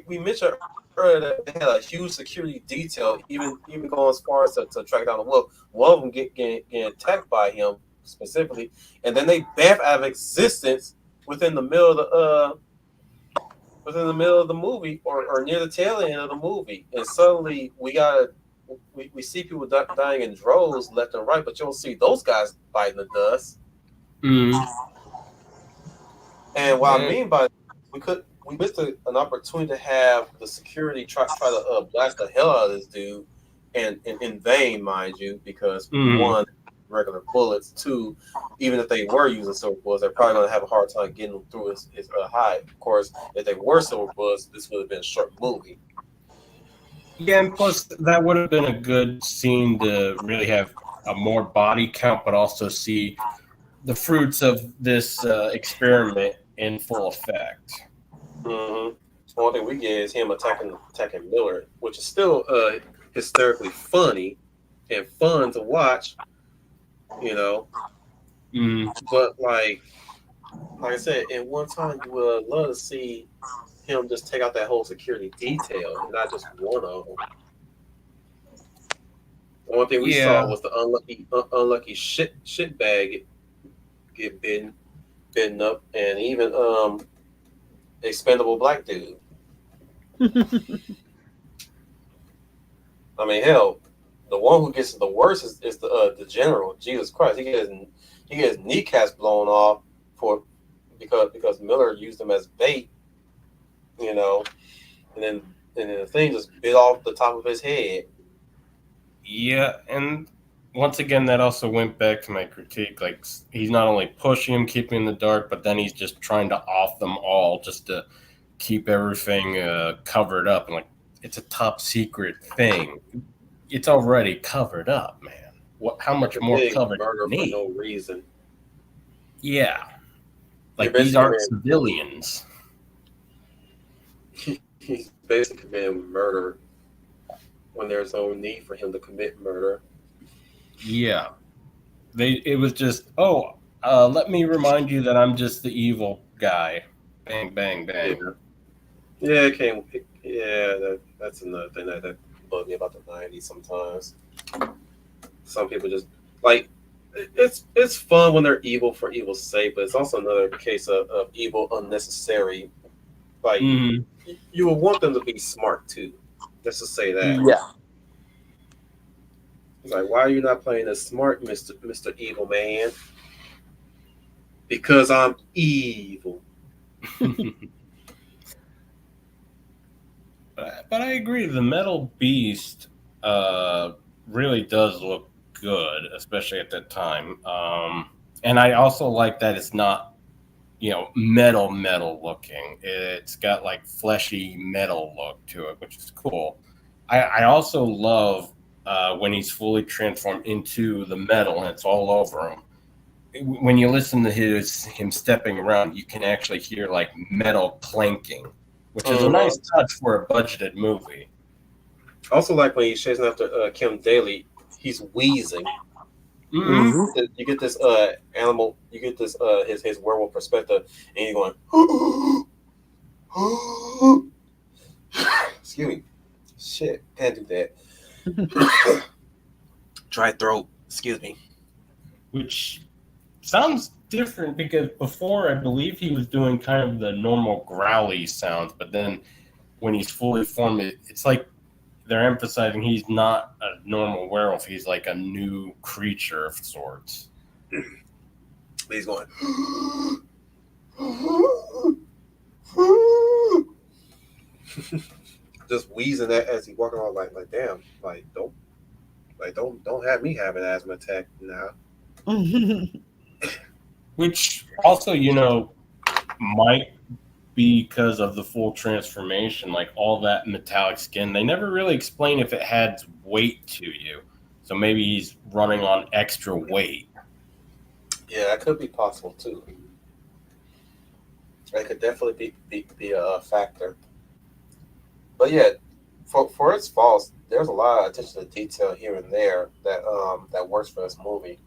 mentioned earlier that they had a huge security detail, even going as far as to track down the wolf. One of them getting attacked by him specifically, and then they baff out of existence within the middle of the movie or near the tail end of the movie, and suddenly we see people dying in droves left and right, but you don't see those guys biting the dust. And what I mean by we missed an opportunity to have the security try to blast the hell out of this dude, and in vain, mind you, because one, regular bullets. Two, even if they were using silver bullets, they're probably going to have a hard time getting through his hide. Of course, if they were silver bullets, this would have been a short movie. Yeah, and plus that would have been a good scene to really have a more body count, but also see the fruits of this experiment in full effect. Mm-hmm. One thing we get is him attacking Miller, which is still hysterically funny and fun to watch, you know. But like I said, in one time you would love to see him just take out that whole security detail, and not just one of them. One thing we saw was the unlucky shit bag get bitten up, and even expendable black dude. I mean, hell, the one who gets the worst is the general. Jesus Christ, he gets kneecaps blown off because Miller used him as bait, you know, and then the thing just bit off the top of his head. Yeah, and once again, that also went back to my critique. Like, he's not only pushing him, keeping him in the dark, but then he's just trying to off them all just to keep everything covered up. And like, it's a top secret thing. It's already covered up, man. How much more cover do you need? For no reason. Yeah. Like, these aren't civilians. He's basically committing murder when there's no need for him to commit murder. Yeah. It was just, let me remind you that I'm just the evil guy. Bang, bang, bang. Yeah, it came. Yeah, That's another thing that bugged me about the '90s. Sometimes some people just like it's fun when they're evil for evil's sake, but it's also another case of evil unnecessary. Like Mm, you would want them to be smart too. Let's just say that. Yeah. It's like, why are you not playing as smart, Mister Evil Man? Because I'm evil. but I agree. The Metal Beast really does look good, especially at that time. And I also like that it's not, metal looking. It's got like fleshy metal look to it, which is cool. I also love when he's fully transformed into the metal and it's all over him. When you listen to him stepping around, you can actually hear like metal clanking, which is a nice touch for a budgeted movie. Also, like when he's chasing after Kim Daly, he's wheezing. Mm-hmm. You get this animal, you get this his werewolf perspective, and you're going, excuse me, shit, can't do that. Dry throat, excuse me. Which sounds different because before I believe he was doing kind of the normal growly sounds, but then when he's fully formed, it's like they're emphasizing he's not a normal werewolf. He's like a new creature of sorts. He's going. Just wheezing that as he's walking on, like damn, don't have me have an asthma attack now. Which also, might be because of the full transformation, like all that metallic skin. They never really explain if it had weight to you. So maybe he's running on extra weight. Yeah, that could be possible too. That could definitely be a factor. But yeah, for its faults, there's a lot of attention to detail here and there that works for this movie.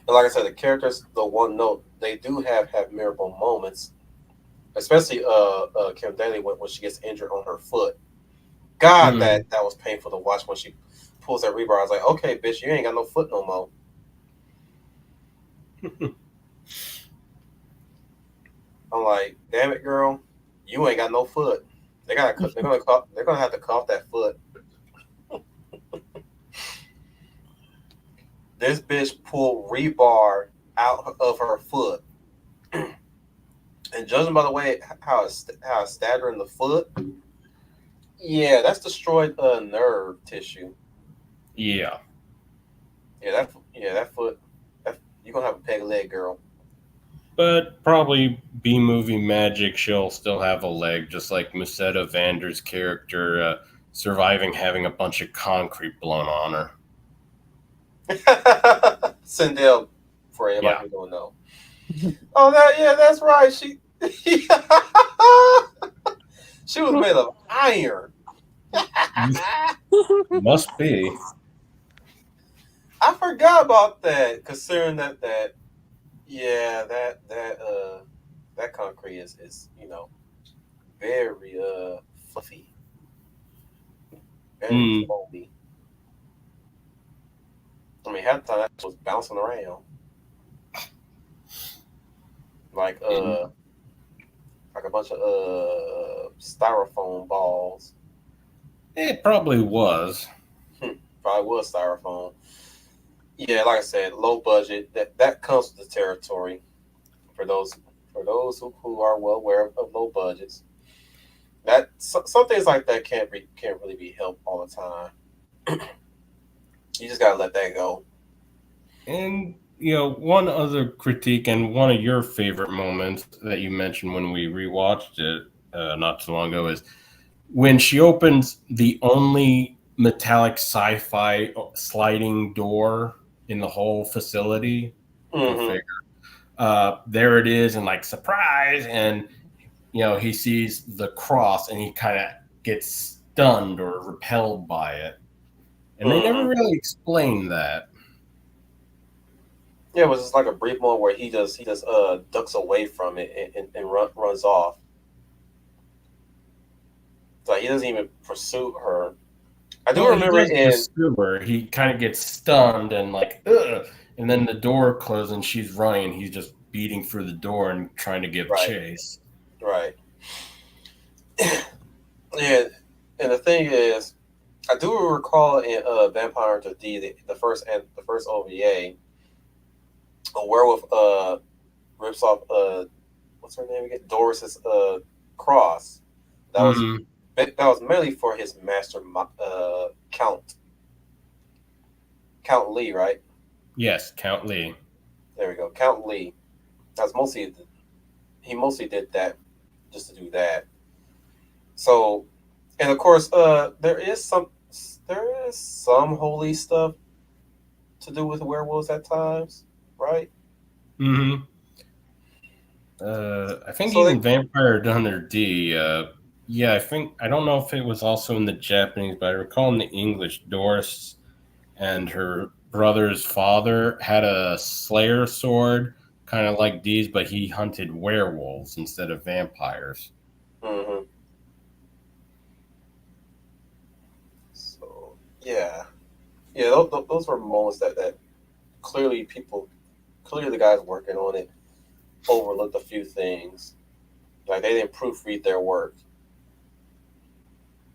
And like I said, the characters, the one note, they do have memorable moments, especially Kim Daly when she gets injured on her foot. God, that was painful to watch when she pulls that rebar. I was like, okay, bitch, you ain't got no foot no more. I'm like, damn it, girl, you ain't got no foot. They're gonna have to cuff that foot. This bitch pulled rebar out of her foot, and judging by the way how it's stabbed her in the foot, yeah, that's destroyed nerve tissue. Yeah. That foot. You're gonna have a peg leg, girl. But probably B-movie magic, she'll still have a leg, just like Musetta Vander's character surviving having a bunch of concrete blown on her. Sindel, for everybody Yeah. who don't know. Oh, that's right. She she was made of iron. Must be. I forgot about that. Considering that concrete is very fluffy, very foamy. I mean, half the time that was bouncing around like a bunch of styrofoam balls. It probably was. Probably was styrofoam. Yeah, like I said, low budget. That comes with the territory. For those who are well aware of low budgets, some things like that can't really be helped all the time. You just gotta let that go. And one other critique and one of your favorite moments that you mentioned when we rewatched it not too long ago is when she opens the only metallic sci-fi sliding door in the whole facility. Mm-hmm. There it is, and like surprise, and he sees the cross and he kind of gets stunned or repelled by it, and they never really explain that. Yeah, it was just like a brief moment where he just ducks away from it and runs off. Like he doesn't even pursue her. I do Well, he remember does in pursue her. He kind of gets stunned and like, ugh, and then the door closes and she's running. He's just beating through the door and trying to give right, chase. right, and the thing is, I do recall in Vampire Hunter D, the first OVA, a werewolf rips off what's her name again? Doris's cross. That was Mm-hmm. that was mainly for his master Count Lee, right? Yes, Count Lee. There we go, Count Lee. That's mostly he mostly did that just to do that. So, and of course, there is some holy stuff to do with werewolves at times, right? Mm-hmm. I think So even they, Vampire Hunter D. Yeah, I don't know if it was also in the Japanese, but I recall in the English, Doris and her brother's father had a Slayer sword, kind of like these, but he hunted werewolves instead of vampires. hmm so yeah, yeah, those were moments that clearly clearly the guys working on it overlooked a few things. Like they didn't proofread their work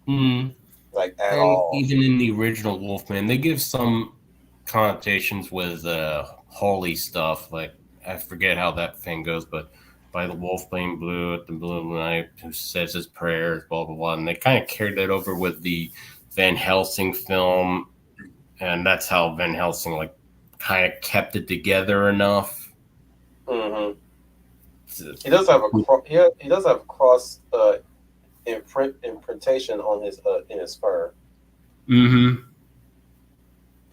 Hmm. like at And all. even in the original Wolfman, they give some connotations with holy stuff. Like I forget how that thing goes, but by the wolf playing blue at the blue night, who says his prayers, blah blah blah. And they kind of carried that over with the Van Helsing film, and that's how Van Helsing like kind of kept it together enough. hmm He does have a he does have cross imprintation on his in his fur. Mm-hmm.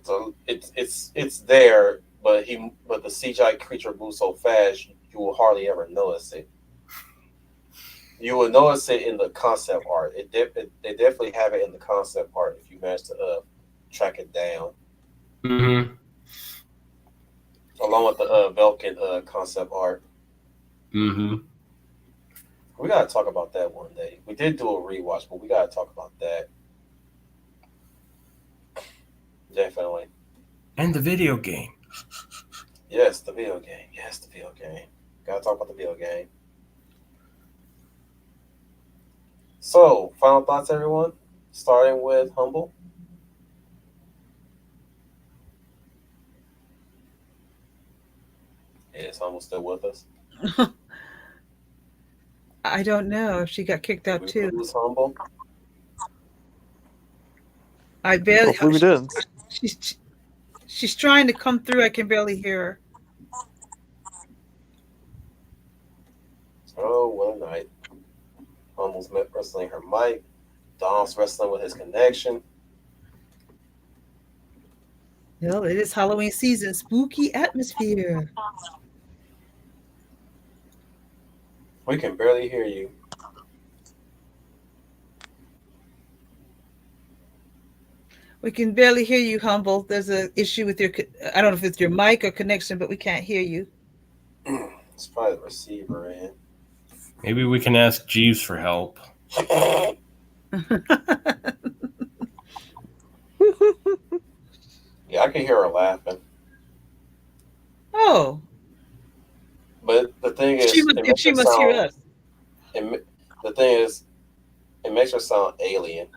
So it's there, but the CGI creature moves so fast you will hardly ever notice it. You will notice it in the concept art. They definitely have it in the concept art if you manage to track it down, Mm-hmm. along with the Velkin concept art. Mm-hmm. We gotta talk about that one day. We did do a rewatch, but we gotta talk about that definitely. And the video game. Yes, the video game. Yes, the video game. Gotta talk about the video game. So, final thoughts, everyone. Starting with Humble. Is Humble still with us? I don't know if she got kicked Did out we too. lose Humble? I barely. Hopefully we didn't. She's trying to come through. I can barely hear her. Oh, what a night. Humble's wrestling her mic. Dom's wrestling with his connection. Well, it is Halloween season. Spooky atmosphere. We can barely hear you. We can barely hear you, Humble. There's an issue with your. I don't know if it's your mic or connection, but we can't hear you. It's probably the receiver in. Maybe we can ask Jeeves for help. Yeah, I can hear her laughing. Oh, But the thing is, she must hear us. The thing is, it makes her sound alien.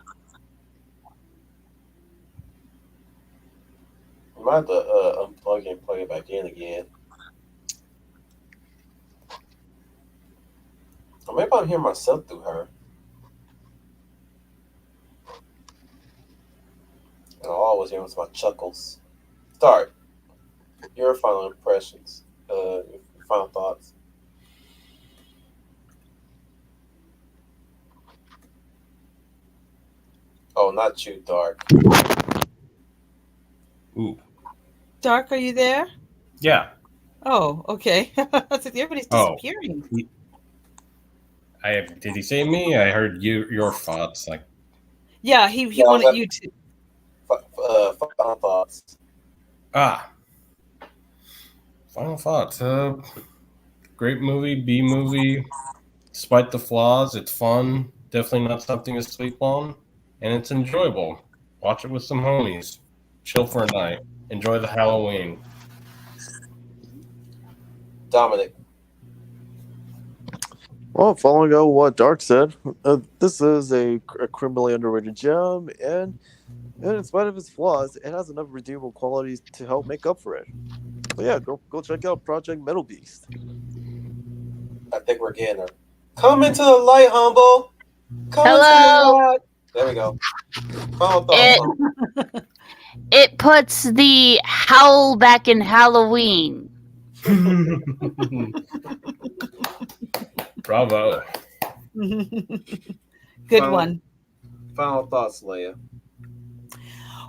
I might have to unplug it and plug it back in again. Or maybe I'm hearing myself through her. And I'll always hear my chuckles. Start. Your final impressions. Your final thoughts. Oh, not you, Dark. Ooh. Dark, are you there? Yeah. Oh, okay. Everybody's disappearing. Did he say me? I heard your thoughts. Like, Yeah, he wanted you to. Final thoughts. Final thoughts. Great movie, B movie. Despite the flaws, it's fun. Definitely not something to sleep on, and it's enjoyable. Watch it with some homies. Chill for a night. Enjoy the Halloween. Dominic. Well, following out what Dark said, this is a criminally underrated gem, and in spite of its flaws, it has enough redeemable qualities to help make up for it. So yeah, go check out Project Metal Beast. I think we're getting her. Come into the light, humble. Come into the Hello. light. There we go. Final thoughts. It puts the howl back in Halloween. Bravo. Good one. Final thoughts, Leia.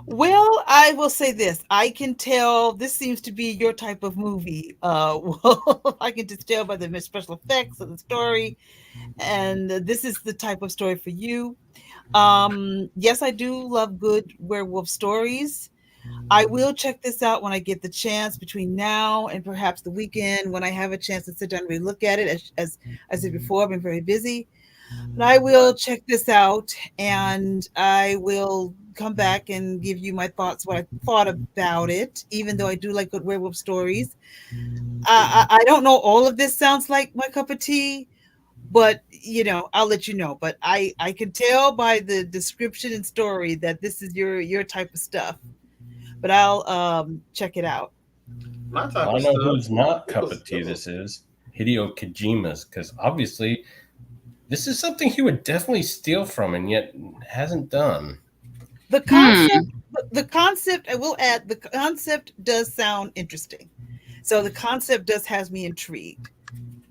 Well, I will say this. I can tell this seems to be your type of movie. Well, I can just tell by the special effects of the story, and this is the type of story for you. Yes, I do love good werewolf stories. I will check this out when I get the chance between now and perhaps the weekend when I have a chance to sit down and really look at it. As I said before, I've been very busy. But I will check this out and I will come back and give you my thoughts, what I thought about it, even though I do like good werewolf stories. I don't know, all of this sounds like my cup of tea, but I'll let you know. But I can tell by the description and story that this is your type of stuff. But I'll check it out. My type I of know stuff. who's not cup of tea this is. Hideo Kojima's, because obviously this is something he would definitely steal from and yet hasn't done. The concept, I will add, the concept does sound interesting. So the concept does has me intrigued.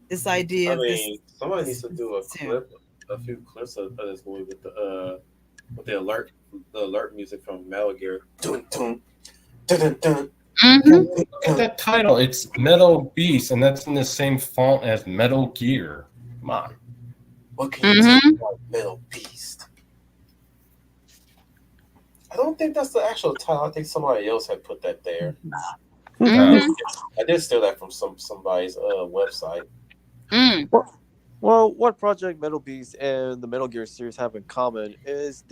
This idea of this. Somebody needs to do a few clips of this movie with the alert music from Metal Gear. Dun, dun, dun, dun, dun. Mm-hmm. Look at that title. It's MetalBeast, and that's in the same font as Metal Gear. Come on. What can you tell me about Metal Beast? I don't think that's the actual title. I think somebody else had put that there. Mm-hmm. I did steal that from somebody's website. Mm. Well, what Project Metal Beast and the Metal Gear series have in common is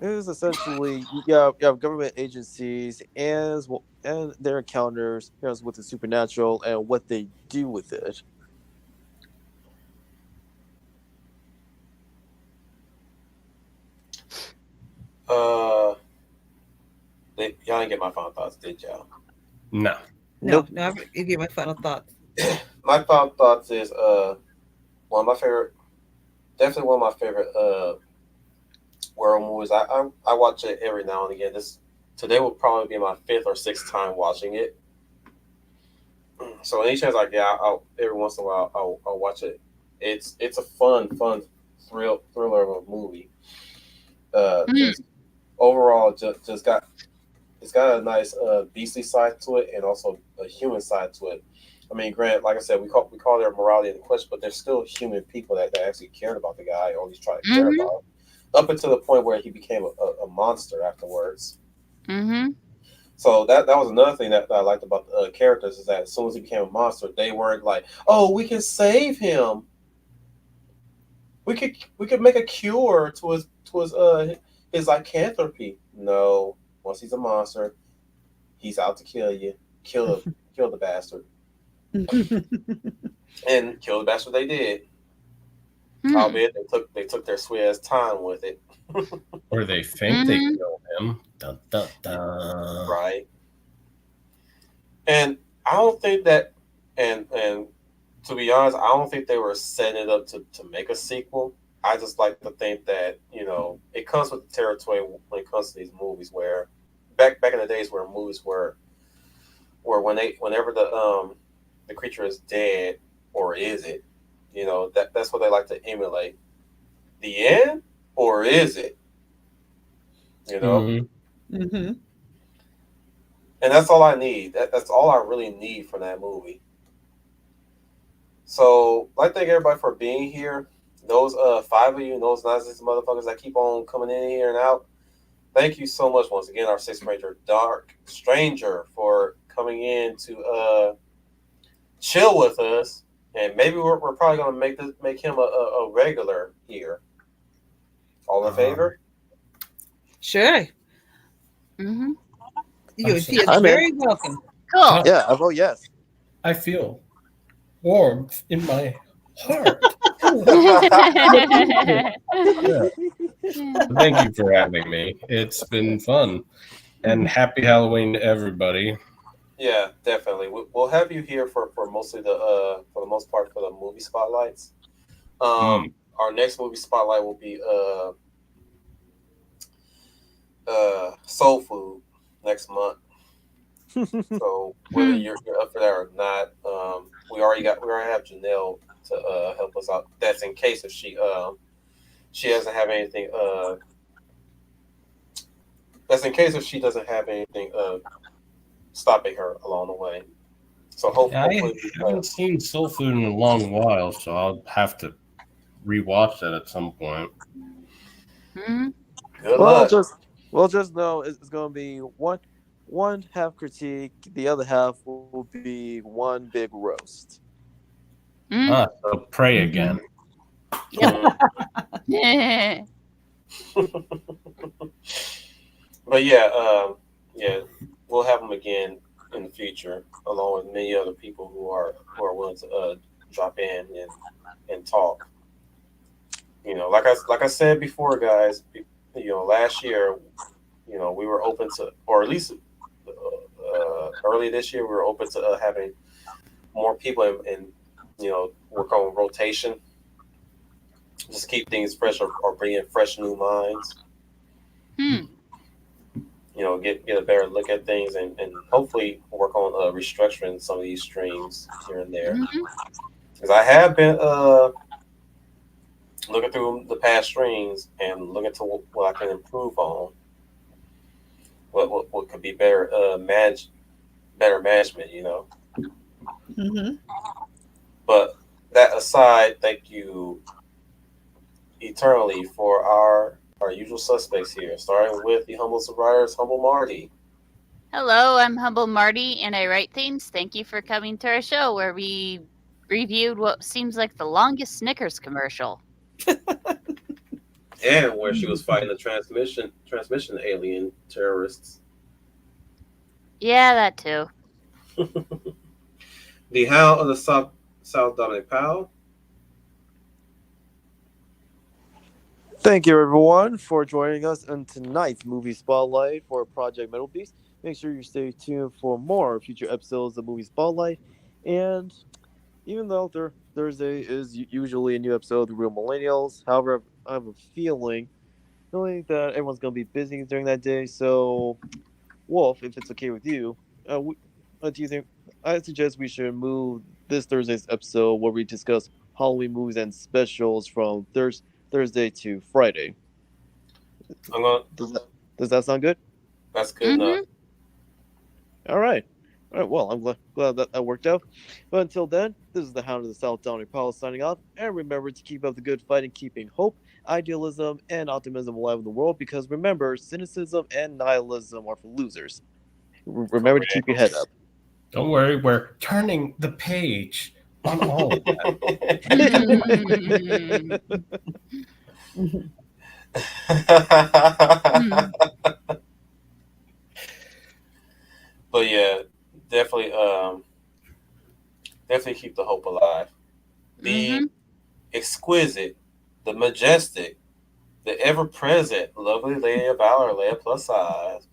essentially you have government agencies and their encounters with the supernatural and what they do with it. Y'all didn't get my final thoughts, did y'all? No. No, I give my final thoughts. My final thoughts is one of my favorite, definitely one of my favorite werewolf movies. I watch it every now and again. Today will probably be my 5th or 6th time watching it. So any chance I get, every once in a while I'll watch it. It's a fun thriller of a movie. Just overall, just got a nice beastly side to it and also a human side to it. I mean, granted, like I said, we call their morality in question, but they're still human people that actually cared about the guy, or at least tried to care about him, up until the point where he became a monster afterwards. Mm-hmm. So that was another thing that I liked about the characters, is that as soon as he became a monster, they weren't like, "Oh, we can save him. We could make a cure to his lycanthropy." No, once he's a monster, he's out to kill you. Kill the bastard. And kill the bastard they did. Albeit they took their sweet ass time with it. Or they think they killed him. Dun, dun, dun. Right. And I don't think that, and to be honest, I don't think they were setting it up to make a sequel. I just like to think that, it comes with the territory when it comes to these movies, where back in the days where movies were whenever the creature is dead, or is it, that's what they like to emulate. The end, or is it? Mm-hmm. And that's all I need. That's all I really need from that movie. So I'd like to thank everybody for being here. Those 5 of you, those 96 motherfuckers that keep on coming in here and out, thank you so much once again, our 6th Ranger Dark Stranger, for coming in to chill with us. And maybe we're probably gonna make him a regular here. All in favor? Sure. Mm-hmm. You So, feel I'm in. very welcome. Cool. Yeah, I vote yes. I feel warmth in my heart. Yeah. Thank you for having me. It's been fun. And happy Halloween to everybody. Yeah, definitely. We'll have you here for mostly for the most part for the movie spotlights. Mm. Our next movie spotlight will be Soul Food next month. So whether you're up for that or not, we already have Janelle to help us out. That's in case if she doesn't have anything that's in case if she doesn't have anything stopping her along the way. So I hopefully haven't seen Soul Food in a long while, so I'll have to rewatch that at some point. Mhm. good Well, luck. just know it's going to be one half critique, the other half will be one big roast. Mm. So pray again. Yep. But yeah, yeah, we'll have them again in the future, along with many other people who are willing to drop in and talk. Like I said before, guys. Last year, we were open to, or at least early this year, we were open to having more people and work on rotation, just keep things fresh or bring in fresh new minds. Hmm. Get a better look at things and hopefully work on restructuring some of these streams here and there. Mhm. Because I have been looking through the past streams and looking to what I can improve on. What could be better better management, Hmm. But that aside, thank you eternally for our usual suspects here, starting with the humble writers, Humble Marty. Hello, I'm Humble Marty, and I write things. Thank you for coming to our show where we reviewed what seems like the longest Snickers commercial. And where she was fighting the transmission alien terrorists. Yeah, that too. The Hound of the South Dominic Powell. Thank you, everyone, for joining us on tonight's movie spotlight for Project Metal Beast. Make sure you stay tuned for more future episodes of Movie Spotlight. And even though Thursday is usually a new episode of The Real Millennials, however, I have a feeling that everyone's going to be busy during that day. So, Wolf, if it's okay with you, do you think I suggest we should move this Thursday's episode where we discuss Halloween movies and specials from Thursday to Friday? I'm going. Does that sound good? That's good enough. All right. All right. Well, I'm glad that worked out. But until then, this is the Hound of the South, Dominic Powell, signing off. And remember to keep up the good fight and keeping hope, idealism, and optimism alive in the world. Because remember, cynicism and nihilism are for losers. Remember to keep your head up. Don't worry, we're turning the page on all of that. But yeah, definitely, definitely keep the hope alive. The exquisite, the majestic, the ever-present, lovely Lady of Valor, Leia plus size.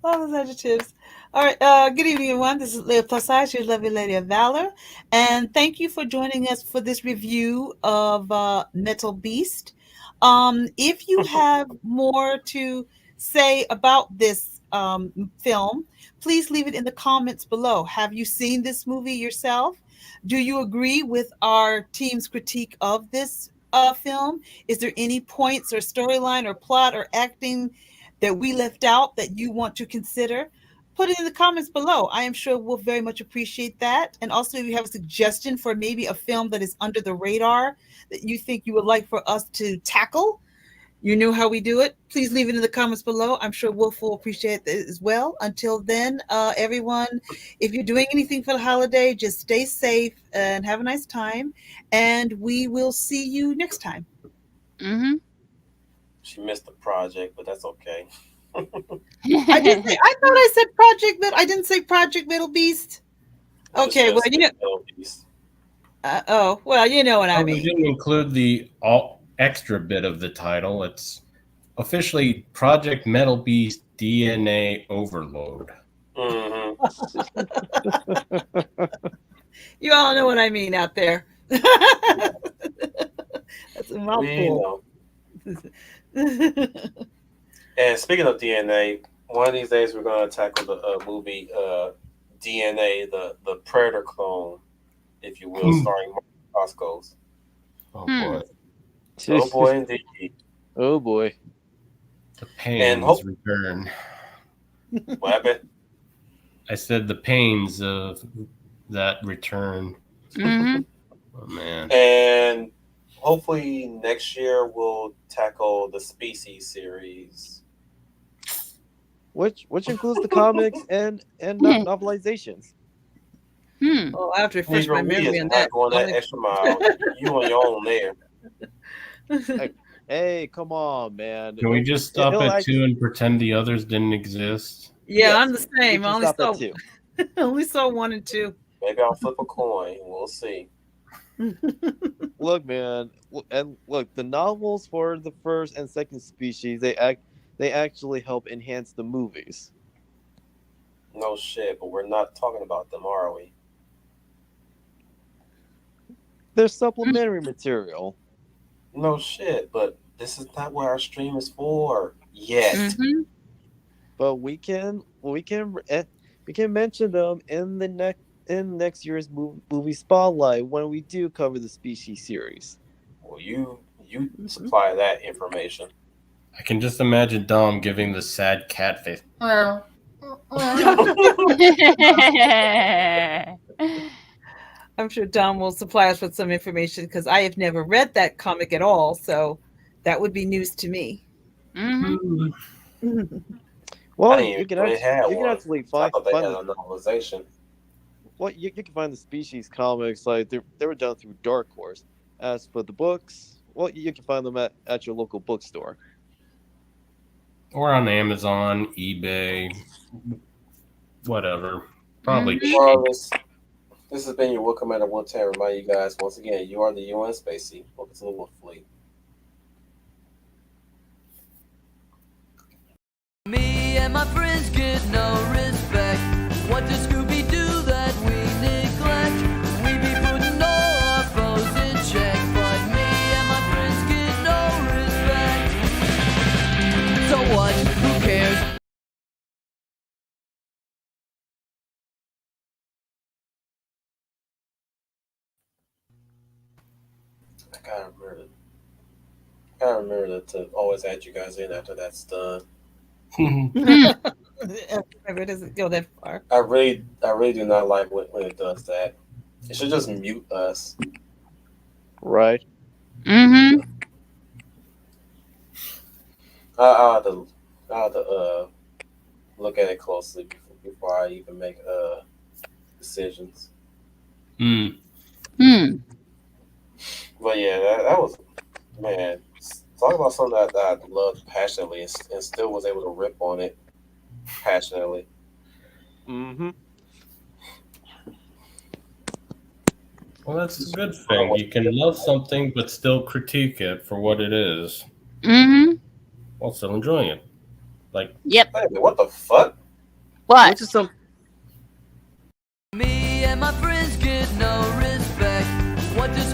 All those adjectives. All right. Good evening, everyone. This is Leah Plus Size, your lovely Lady of Valor. And thank you for joining us for this review of Metal Beast. If you have more to say about this film, please leave it in the comments below. Have you seen this movie yourself? Do you agree with our team's critique of this film? Is there any points or storyline or plot or acting that we left out that you want to consider? Put it in the comments below. I am sure we'll very much appreciate that. And also, if you have a suggestion for maybe a film that is under the radar that you think you would like for us to tackle, you know how we do it. Please leave it in the comments below. I'm sure Wolf will appreciate it as well. Until then, everyone, if you're doing anything for the holiday, just stay safe and have a nice time. And we will see you next time. Mm-hmm. She missed the project, but that's okay. I thought I said Project Metal. I didn't say Project Metal Beast. Okay, well, you know. Beast. Well, you know what I Oh, we mean. didn't include the all extra bit of the title. It's officially Project Metal Beast DNA Overload. Mm-hmm. You all know what I mean out there. That's a mouthful. We know. And speaking of DNA, one of these days we're going to tackle the movie DNA, the Predator clone, if you will, starring Mark Coscos. Oh boy. Oh boy, indeed. Oh boy. The pains return. What happened? I said the pains of that return. Mm-hmm. Oh man. And hopefully next year we'll tackle the Species series. Which includes the comics and novelizations. Oh, I have to refresh my memory on that. Going that extra mile. You on your own there. Hey, come on, man. Can we just stop at 2 and pretend the others didn't exist? Yeah, Yes, I'm the same. I only saw 1 and 2. Maybe I'll flip a coin. We'll see. Look, man, and look, the novels for the first and second Species, they actually help enhance the movies. No shit, but we're not talking about them, are we? They're supplementary material. No shit, but this is not what our stream is for yet. Mm-hmm. But we can mention them in next year's movie spotlight when we do cover the Species series. Well, you supply that information. I can just imagine Dom giving the sad cat face. I'm sure Dom will supply us with some information because I have never read that comic at all, so that would be news to me. Mm-hmm. Well, you can actually find a novelization. Well, you can find the Species comics, like they were done through Dark Horse. As for the books, well, you can find them at your local bookstore. Or on Amazon, eBay, whatever. Probably cheap. Regardless, this has been your Will Commander Will Tan. Remind you guys once again, you are the UN Spacey. Welcome to the Wolf Fleet. Me and my friends get no respect. What does Scooby do that we neglect? We be putting all our foes in check, but me and my friends get no respect. So what? Who cares? I gotta remember to always add you guys in after that's done. It doesn't go that far. I really do not like when it does that. It should just mute us. Right. Mm-hmm. I have to look at it closely before I even make decisions. But yeah, that was, man, talk about something that I loved passionately and still was able to rip on it passionately. Mm-hmm. Well, that's a good thing. You can love something but still critique it for what it is. Mm-hmm. While still enjoying it. Like, yep. Hey, what the fuck? What? Which is some. Me and my friends get no respect. What does